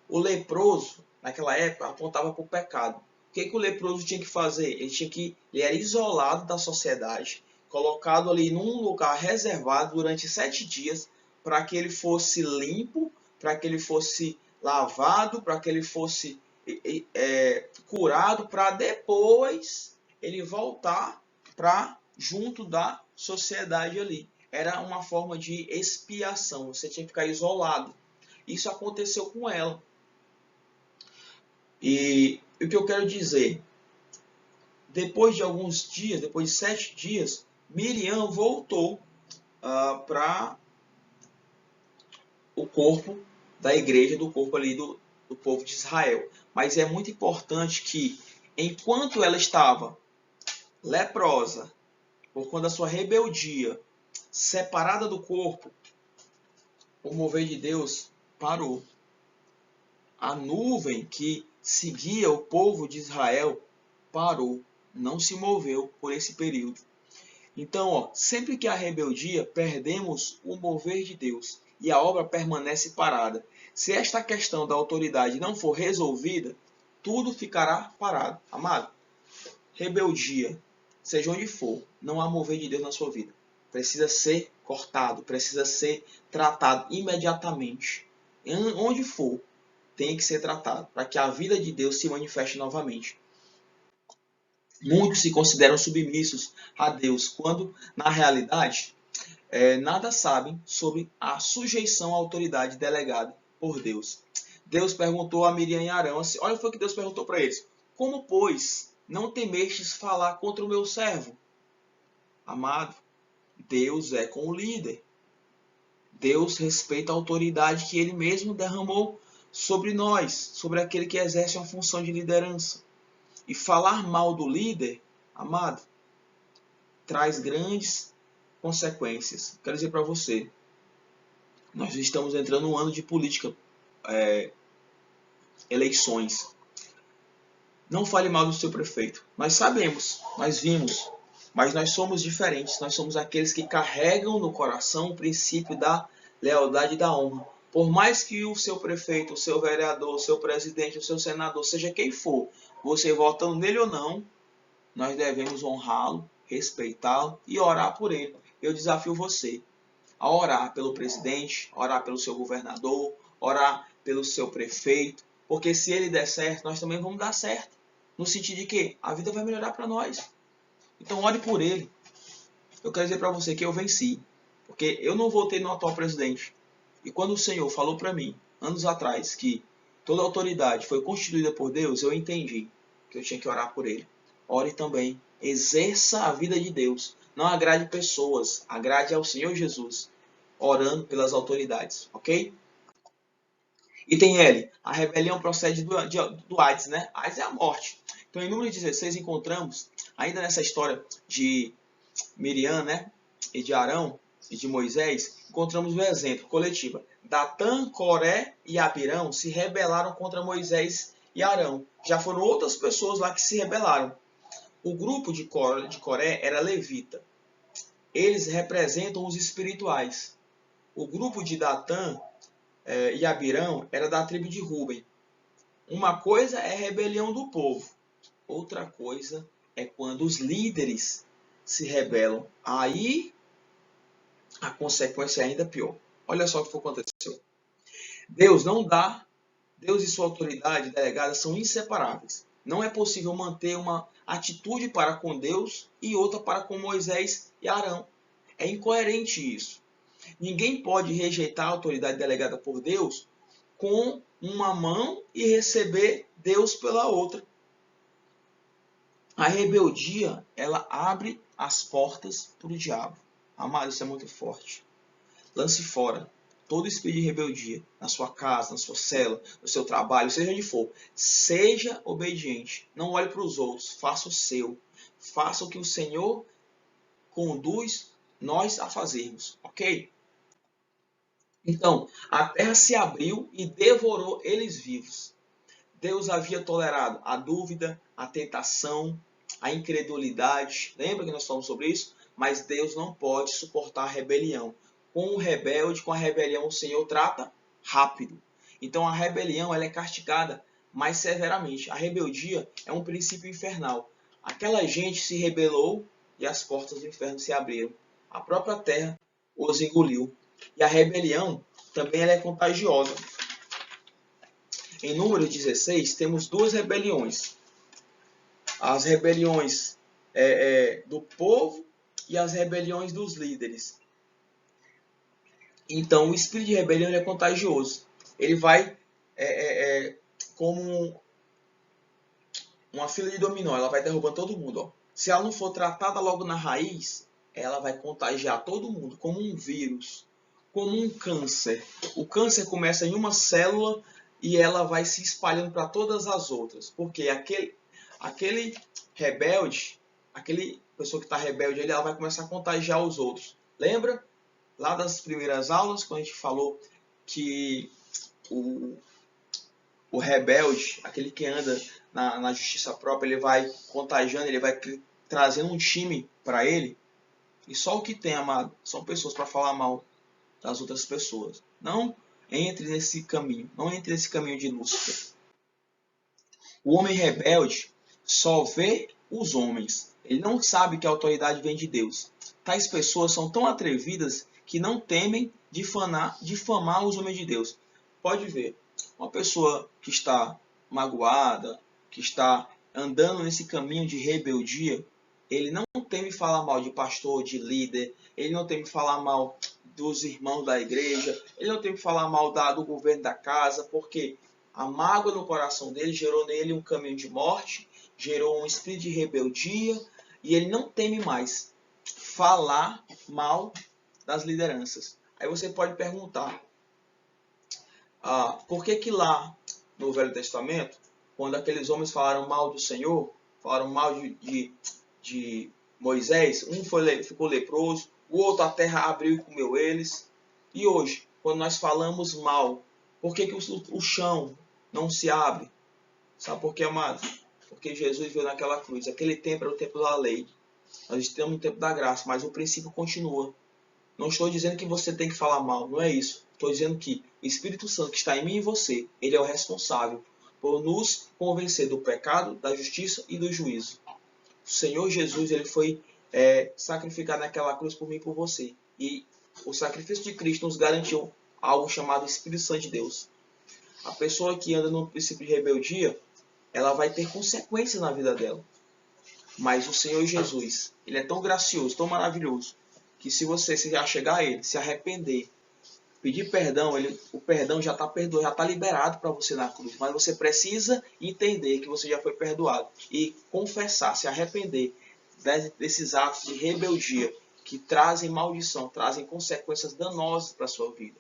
O leproso, naquela época, apontava para o pecado. que o leproso tinha que fazer? Ele era isolado da sociedade, colocado ali num lugar reservado durante 7 dias, para que ele fosse limpo, para que ele fosse lavado, para que ele fosse curado, para depois ele voltar para junto da sociedade ali. Era uma forma de expiação, você tinha que ficar isolado. Isso aconteceu com ela. E o que eu quero dizer, depois de alguns dias, depois de 7 dias, Miriam voltou para o corpo da igreja, do corpo ali do povo de Israel. Mas é muito importante que, enquanto ela estava leprosa, por conta da sua rebeldia, separada do corpo, o mover de Deus parou. A nuvem que seguia o povo de Israel parou, não se moveu por esse período. Então, sempre que há rebeldia, perdemos o mover de Deus e a obra permanece parada. Se esta questão da autoridade não for resolvida, tudo ficará parado. Amado, rebeldia, seja onde for, não há mover de Deus na sua vida. Precisa ser cortado, precisa ser tratado imediatamente. Onde for, tem que ser tratado, para que a vida de Deus se manifeste novamente. Muitos se consideram submissos a Deus, quando, na realidade, nada sabem sobre a sujeição à autoridade delegada por Deus. Deus perguntou a Miriam e Arão, assim, olha o que Deus perguntou para eles. Como, pois, não temestes falar contra o meu servo? Amado, Deus é com o líder. Deus respeita a autoridade que ele mesmo derramou sobre nós, sobre aquele que exerce uma função de liderança. E falar mal do líder, amado, traz grandes consequências. Quero dizer para você, nós estamos entrando num ano de política, eleições. Não fale mal do seu prefeito. Nós sabemos, nós vimos, mas nós somos diferentes. Nós somos aqueles que carregam no coração o princípio da lealdade e da honra. Por mais que o seu prefeito, o seu vereador, o seu presidente, o seu senador, seja quem for, você votando nele ou não, nós devemos honrá-lo, respeitá-lo e orar por ele. Eu desafio você a orar pelo presidente, orar pelo seu governador, orar pelo seu prefeito, porque se ele der certo, nós também vamos dar certo. No sentido de que a vida vai melhorar para nós. Então ore por ele. Eu quero dizer para você que eu venci, porque eu não votei no atual presidente. E quando o Senhor falou para mim, anos atrás, que toda autoridade foi constituída por Deus, eu entendi que eu tinha que orar por ele. Ore também. Exerça a vida de Deus. Não agrade pessoas. Agrade ao Senhor Jesus. Orando pelas autoridades. Ok? Item L. A rebelião procede do AIDS, né? AIDS é a morte. Então, em número 16, encontramos, ainda nessa história de Miriam, né? E de Arão e de Moisés, encontramos um exemplo coletivo. Datã, Coré e Abirão se rebelaram contra Moisés e Arão. Já foram outras pessoas lá que se rebelaram. O grupo de Coré era levita. Eles representam os espirituais. O grupo de Datã e Abirão era da tribo de Ruben. Uma coisa é a rebelião do povo. Outra coisa é quando os líderes se rebelam. Aí a consequência é ainda pior. Olha só o que aconteceu. Deus e sua autoridade delegada são inseparáveis. Não é possível manter uma atitude para com Deus e outra para com Moisés e Arão. É incoerente isso. Ninguém pode rejeitar a autoridade delegada por Deus com uma mão e receber Deus pela outra. A rebeldia, ela abre as portas para o diabo. Amado, isso é muito forte. Lance fora todo espírito de rebeldia na sua casa, na sua cela, no seu trabalho, seja onde for. Seja obediente. Não olhe para os outros. Faça o seu. Faça o que o Senhor conduz nós a fazermos. Ok? Então, a terra se abriu e devorou eles vivos. Deus havia tolerado a dúvida, a tentação, a incredulidade. Lembra que nós falamos sobre isso? Mas Deus não pode suportar a rebelião. Com o rebelde, com a rebelião, o Senhor trata rápido. Então a rebelião ela é castigada mais severamente. A rebeldia é um princípio infernal. Aquela gente se rebelou e as portas do inferno se abriram. A própria terra os engoliu. E a rebelião também ela é contagiosa. Em Números 16, temos duas rebeliões. As rebeliões do povo e as rebeliões dos líderes. Então, o espírito de rebelião ele é contagioso. Ele vai como uma fila de dominó, ela vai derrubando todo mundo. Ó. Se ela não for tratada logo na raiz, ela vai contagiar todo mundo, como um vírus, como um câncer. O câncer começa em uma célula e ela vai se espalhando para todas as outras. Porque aquele rebelde, aquele pessoa que está rebelde, ela vai começar a contagiar os outros. Lembra? Lá das primeiras aulas, quando a gente falou que o rebelde, aquele que anda na justiça própria, ele vai contagiando, ele vai trazendo um time para ele. E só o que tem, amado, são pessoas para falar mal das outras pessoas. Não entre nesse caminho. Não entre nesse caminho de Lúcifer. O homem rebelde só vê os homens. Ele não sabe que a autoridade vem de Deus. Tais pessoas são tão atrevidas que não temem difamar os homens de Deus. Pode ver, uma pessoa que está magoada, que está andando nesse caminho de rebeldia, ele não teme falar mal de pastor, de líder, ele não teme falar mal dos irmãos da igreja, ele não teme falar mal do governo da casa, porque a mágoa no coração dele gerou nele um caminho de morte, gerou um espírito de rebeldia, e ele não teme mais falar mal das lideranças. Aí você pode perguntar, por que lá no Velho Testamento, quando aqueles homens falaram mal do Senhor, falaram mal de Moisés, um ficou leproso, o outro a terra abriu e comeu eles. E hoje, quando nós falamos mal, por que o chão não se abre? Sabe por quê, amado? Porque Jesus veio naquela cruz. Aquele tempo era o tempo da lei. Nós estamos no tempo da graça, mas o princípio continua. Não estou dizendo que você tem que falar mal, não é isso. Estou dizendo que o Espírito Santo que está em mim e você, ele é o responsável por nos convencer do pecado, da justiça e do juízo. O Senhor Jesus, ele foi sacrificado naquela cruz por mim e por você. E o sacrifício de Cristo nos garantiu algo chamado Espírito Santo de Deus. A pessoa que anda no princípio de rebeldia, ela vai ter consequências na vida dela. Mas o Senhor Jesus, ele é tão gracioso, tão maravilhoso, que se você já chegar a ele, se arrepender, pedir perdão, o perdão já está perdoado, já está liberado para você na cruz. Mas você precisa entender que você já foi perdoado e confessar, se arrepender desses atos de rebeldia que trazem maldição, trazem consequências danosas para a sua vida.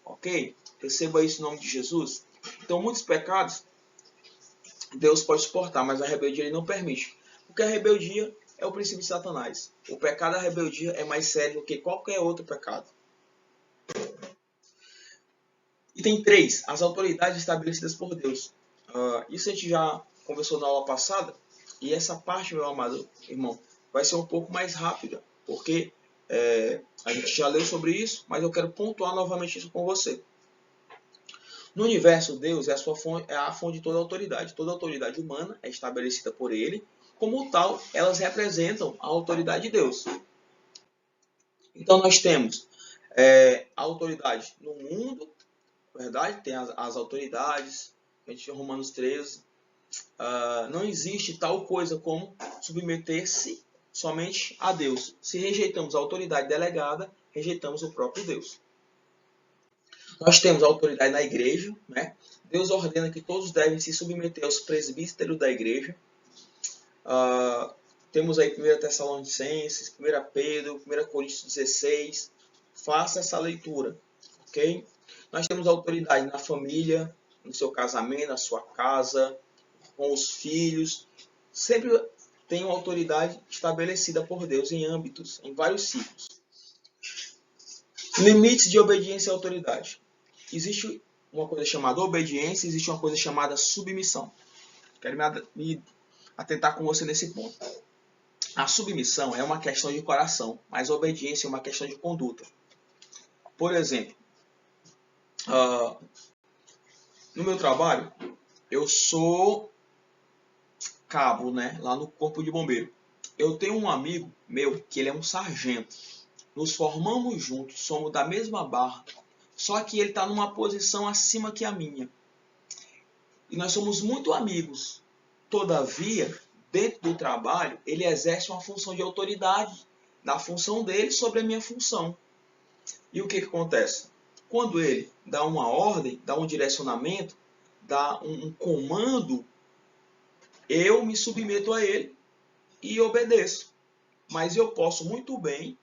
Ok? Receba isso em nome de Jesus. Então, muitos pecados Deus pode suportar, mas a rebeldia ele não permite. Porque a rebeldia é o princípio de Satanás. O pecado da rebeldia é mais sério do que qualquer outro pecado. Item 3. As autoridades estabelecidas por Deus. Isso a gente já conversou na aula passada. E essa parte, meu amado irmão, vai ser um pouco mais rápida. Porque a gente já leu sobre isso, mas eu quero pontuar novamente isso com você. No universo, Deus é a fonte de toda autoridade. Toda autoridade humana é estabelecida por Ele. Como tal, elas representam a autoridade de Deus. Então, nós temos a autoridade no mundo, verdade? Tem as autoridades, a gente em Romanos 13. Não existe tal coisa como submeter-se somente a Deus. Se rejeitamos a autoridade delegada, rejeitamos o próprio Deus. Nós temos a autoridade na igreja, né? Deus ordena que todos devem se submeter aos presbíteros da igreja. Temos aí 1 Tessalonicenses, 1 Pedro, 1 Coríntios 16. Faça essa leitura, ok? Nós temos autoridade na família, no seu casamento, na sua casa, com os filhos. Sempre tem uma autoridade estabelecida por Deus em âmbitos, em vários ciclos. Limites de obediência à autoridade. Existe uma coisa chamada obediência, existe uma coisa chamada submissão. Quero me atentar com você nesse ponto. A submissão é uma questão de coração, mas a obediência é uma questão de conduta. Por exemplo, no meu trabalho, eu sou cabo, né, lá no Corpo de Bombeiro. Eu tenho um amigo meu que ele é um sargento. Nos formamos juntos, somos da mesma barra, só que ele está numa posição acima que a minha. E nós somos muito amigos. Todavia, dentro do trabalho, ele exerce uma função de autoridade da função dele sobre a minha função. E o que acontece? Quando ele dá uma ordem, dá um direcionamento, dá um comando, eu me submeto a ele e obedeço. Mas eu posso muito bem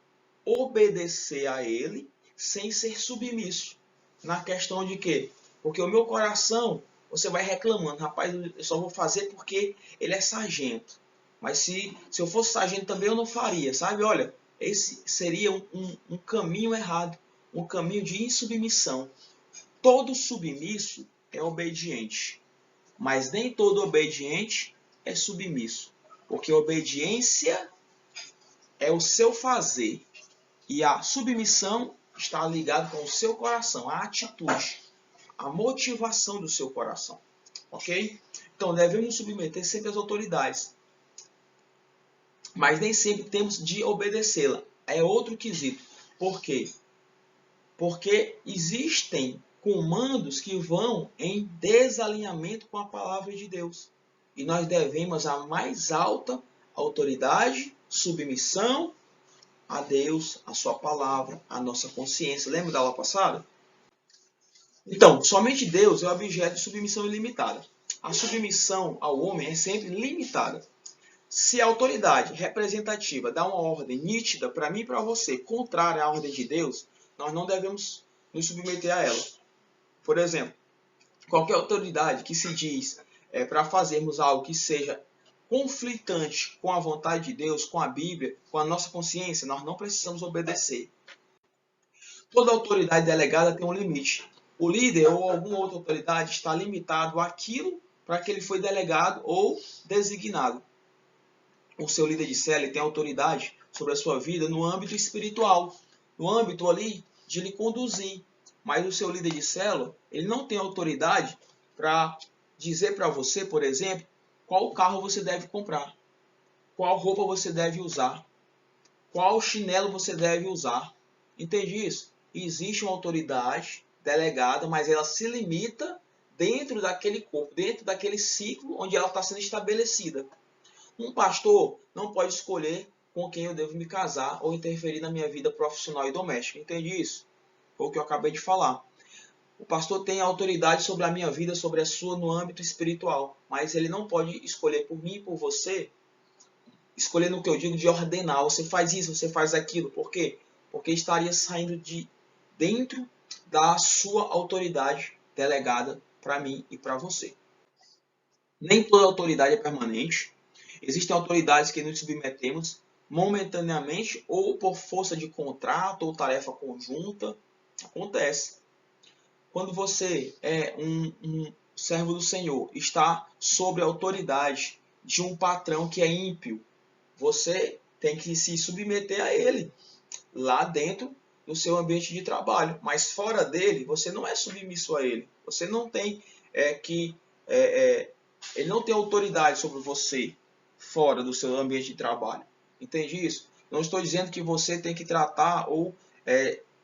obedecer a ele sem ser submisso. Na questão de quê? Porque o meu coração, você vai reclamando, rapaz, eu só vou fazer porque ele é sargento. Mas se eu fosse sargento também eu não faria, sabe? Olha, esse seria um caminho errado, um caminho de insubmissão. Todo submisso é obediente, mas nem todo obediente é submisso. Porque obediência é o seu fazer e a submissão está ligada com o seu coração, a atitude, a motivação do seu coração. Ok? Então devemos nos submeter sempre às autoridades, mas nem sempre temos de obedecê-la. É outro quesito. Por quê? Porque existem comandos que vão em desalinhamento com a palavra de Deus. E nós devemos a mais alta autoridade, submissão a Deus, a sua palavra, a nossa consciência. Lembra da aula passada? Então, somente Deus é objeto de submissão ilimitada. A submissão ao homem é sempre limitada. Se a autoridade representativa dá uma ordem nítida para mim e para você, contrária à ordem de Deus, nós não devemos nos submeter a ela. Por exemplo, qualquer autoridade que se diz para fazermos algo que seja conflitante com a vontade de Deus, com a Bíblia, com a nossa consciência, nós não precisamos obedecer. Toda autoridade delegada tem um limite. O líder ou alguma outra autoridade está limitado àquilo para que ele foi delegado ou designado. O seu líder de célula tem autoridade sobre a sua vida no âmbito espiritual, no âmbito ali de lhe conduzir. Mas o seu líder de célula, ele não tem autoridade para dizer para você, por exemplo, qual carro você deve comprar, qual roupa você deve usar, qual chinelo você deve usar. Entende isso? Existe uma autoridade delegada, mas ela se limita dentro daquele corpo, dentro daquele ciclo onde ela está sendo estabelecida. Um pastor não pode escolher com quem eu devo me casar ou interferir na minha vida profissional e doméstica. Entende isso? Foi o que eu acabei de falar. O pastor tem autoridade sobre a minha vida, sobre a sua, no âmbito espiritual. Mas ele não pode escolher por mim e por você, escolher no que eu digo de ordenar. Você faz isso, você faz aquilo. Por quê? Porque estaria saindo de dentro da sua autoridade delegada para mim e para você. Nem toda autoridade é permanente. Existem autoridades que nos submetemos momentaneamente ou por força de contrato ou tarefa conjunta. Acontece. Quando você é um servo do Senhor, está sob a autoridade de um patrão que é ímpio, você tem que se submeter a ele, lá dentro do seu ambiente de trabalho. Mas fora dele, você não é submisso a ele. Você não tem ele não tem autoridade sobre você fora do seu ambiente de trabalho. Entende isso? Não estou dizendo que você tem que tratar ou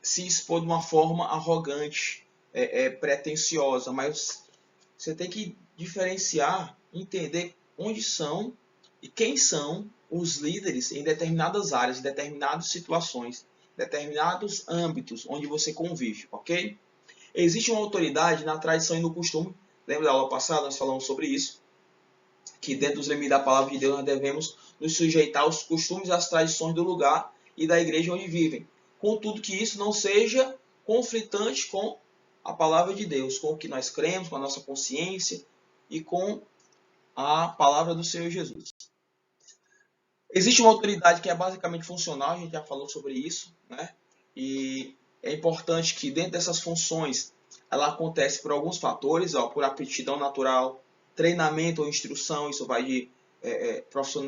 se expor de uma forma arrogante, pretensiosa, mas você tem que diferenciar, entender onde são e quem são os líderes em determinadas áreas, em determinadas situações, determinados âmbitos onde você convive, ok? Existe uma autoridade na tradição e no costume. Lembra da aula passada? Nós falamos sobre isso. Que dentro dos limites da palavra de Deus nós devemos nos sujeitar aos costumes e às tradições do lugar e da igreja onde vivem. Contudo que isso não seja conflitante com a palavra de Deus, com o que nós cremos, com a nossa consciência e com a palavra do Senhor Jesus. Existe uma autoridade que é basicamente funcional, a gente já falou sobre isso, né? E é importante que dentro dessas funções ela acontece por alguns fatores, por aptidão natural, treinamento ou instrução, isso vai de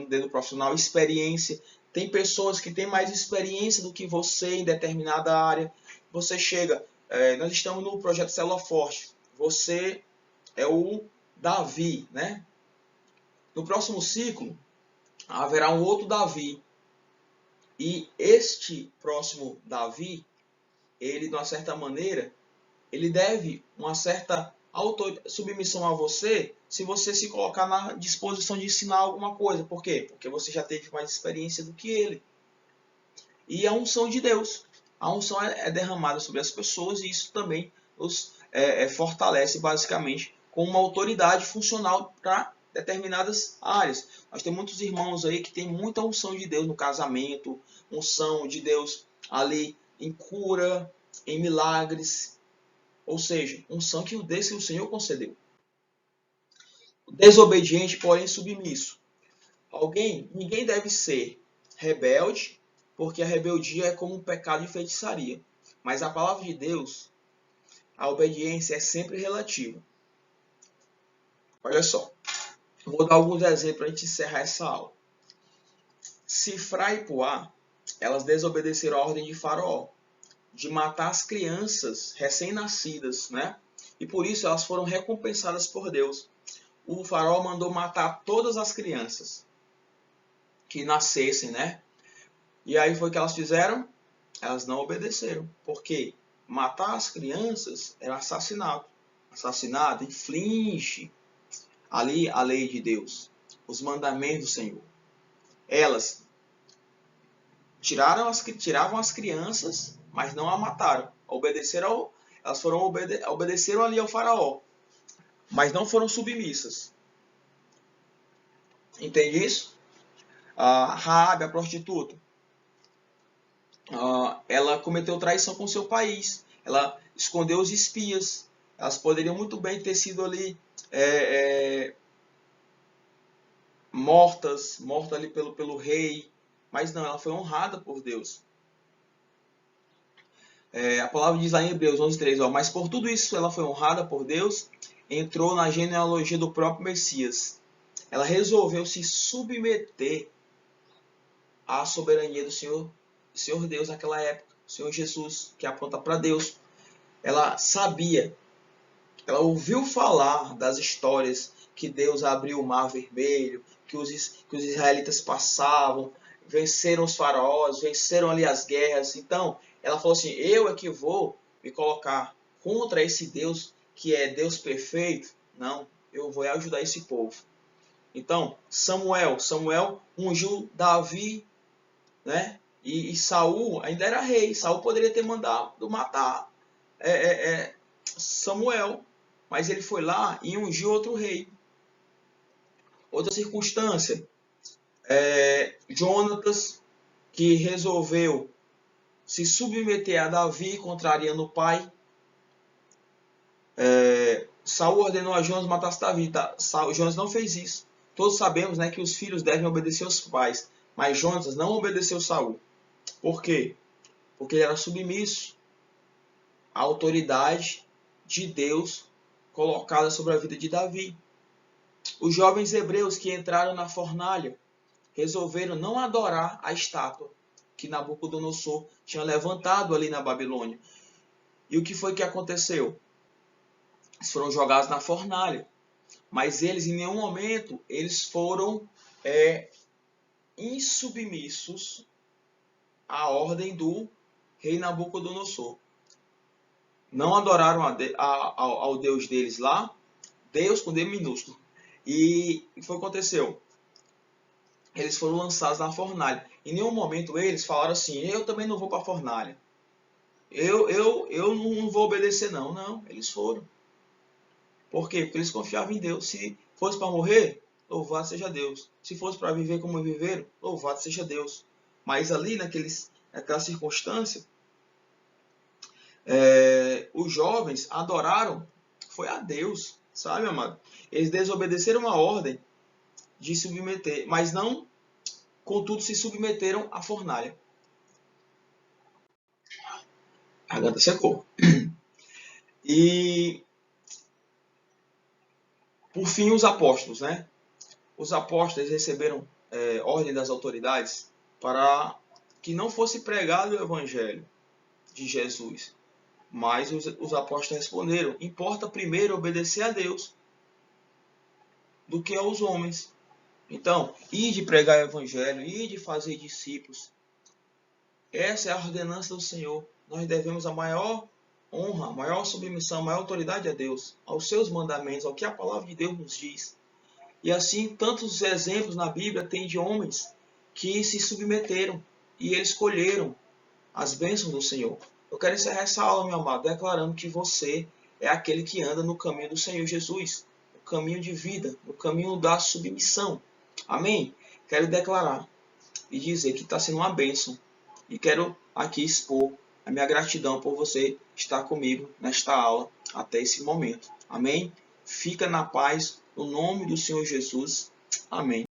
dedo profissional, experiência. Tem pessoas que têm mais experiência do que você em determinada área. Você chega, nós estamos no projeto Célula Forte, você é o Davi, né? No próximo ciclo, haverá um outro Davi. E este próximo Davi, ele, de uma certa maneira, ele deve uma certa submissão a você se você se colocar na disposição de ensinar alguma coisa. Por quê? Porque você já teve mais experiência do que ele. E a unção de Deus. A unção é derramada sobre as pessoas e isso também os fortalece basicamente com uma autoridade funcional para determinadas áreas. Nós temos muitos irmãos aí que têm muita unção de Deus no casamento, unção de Deus ali em cura, em milagres, ou seja, unção que o Senhor concedeu. Desobediente, porém submisso. Ninguém deve ser rebelde, porque a rebeldia é como um pecado de feitiçaria. Mas a palavra de Deus, a obediência é sempre relativa. Olha só, vou dar alguns exemplos para a gente encerrar essa aula. Sifra e Puá, elas desobedeceram a ordem de Faraó, de matar as crianças recém-nascidas, né? E por isso elas foram recompensadas por Deus. O Faraó mandou matar todas as crianças que nascessem, né? E aí foi o que elas fizeram? Elas não obedeceram. Por quê? Matar as crianças era assassinato. Assassinato inflige ali a lei de Deus, os mandamentos do Senhor. Elas tiravam as crianças, mas não a mataram. Elas obedeceram ali ao Faraó, mas não foram submissas. Entende isso? A Raabe, a prostituta, ela cometeu traição com seu país. Ela escondeu os espias. Elas poderiam muito bem ter sido ali mortas ali pelo rei, mas não, ela foi honrada por Deus. A palavra diz lá em Hebreus 11:3, mas por tudo isso ela foi honrada por Deus, entrou na genealogia do próprio Messias. Ela resolveu se submeter à soberania do Senhor Deus naquela época, o Senhor Jesus, que aponta para Deus. Ela sabia, ela ouviu falar das histórias que Deus abriu o mar vermelho, que os israelitas passavam, venceram os faraós, venceram ali as guerras. Então, ela falou assim, eu é que vou me colocar contra esse Deus que é Deus perfeito? Não, eu vou ajudar esse povo. Então, Samuel ungiu Davi, né? E Saul ainda era rei. Saul poderia ter mandado matar Samuel, mas ele foi lá e ungiu outro rei. Outra circunstância, Jonatas, que resolveu se submeter a Davi, contrariando o pai. Saul ordenou a Jonas matasse Davi. Jonas não fez isso. Todos sabemos, né, que os filhos devem obedecer aos pais, mas Jonas não obedeceu Saul. Por quê? Porque ele era submisso à autoridade de Deus colocada sobre a vida de Davi. Os jovens hebreus que entraram na fornalha resolveram não adorar a estátua que Nabucodonosor tinha levantado ali na Babilônia. E o que foi que aconteceu? Eles foram jogados na fornalha. Mas eles, em nenhum momento, eles foram insubmissos à ordem do rei Nabucodonosor. Não adoraram ao Deus deles lá, Deus com D minúsculo. E o que foi que aconteceu? Eles foram lançados na fornalha. Em nenhum momento eles falaram assim, eu também não vou para a fornalha. Eu não vou obedecer não. Não, eles foram. Por quê? Porque eles confiavam em Deus. Se fosse para morrer, louvado seja Deus. Se fosse para viver como viveram, louvado seja Deus. Mas ali, naquela circunstância, os jovens adoraram, foi a Deus, sabe, amado? Eles desobedeceram a ordem de submeter, mas não, contudo, se submeteram à fornalha. A garganta secou. E, por fim, os apóstolos, né? Os apóstolos receberam ordem das autoridades para que não fosse pregado o evangelho de Jesus. Mas os apóstolos responderam, importa primeiro obedecer a Deus. do que aos homens. Então, ir de pregar o evangelho, ir de fazer discípulos. Essa é a ordenança do Senhor. Nós devemos a maior honra, a maior submissão, a maior autoridade a Deus, aos seus mandamentos, ao que a palavra de Deus nos diz. E assim, tantos exemplos na Bíblia tem de homens que se submeteram e eles escolheram as bênçãos do Senhor. Eu quero encerrar essa aula, meu amado, declarando que você é aquele que anda no caminho do Senhor Jesus, no caminho de vida, no caminho da submissão. Amém? Quero declarar e dizer que está sendo uma bênção. E quero aqui expor a minha gratidão por você estar comigo nesta aula até esse momento. Amém? Fica na paz, no nome do Senhor Jesus. Amém.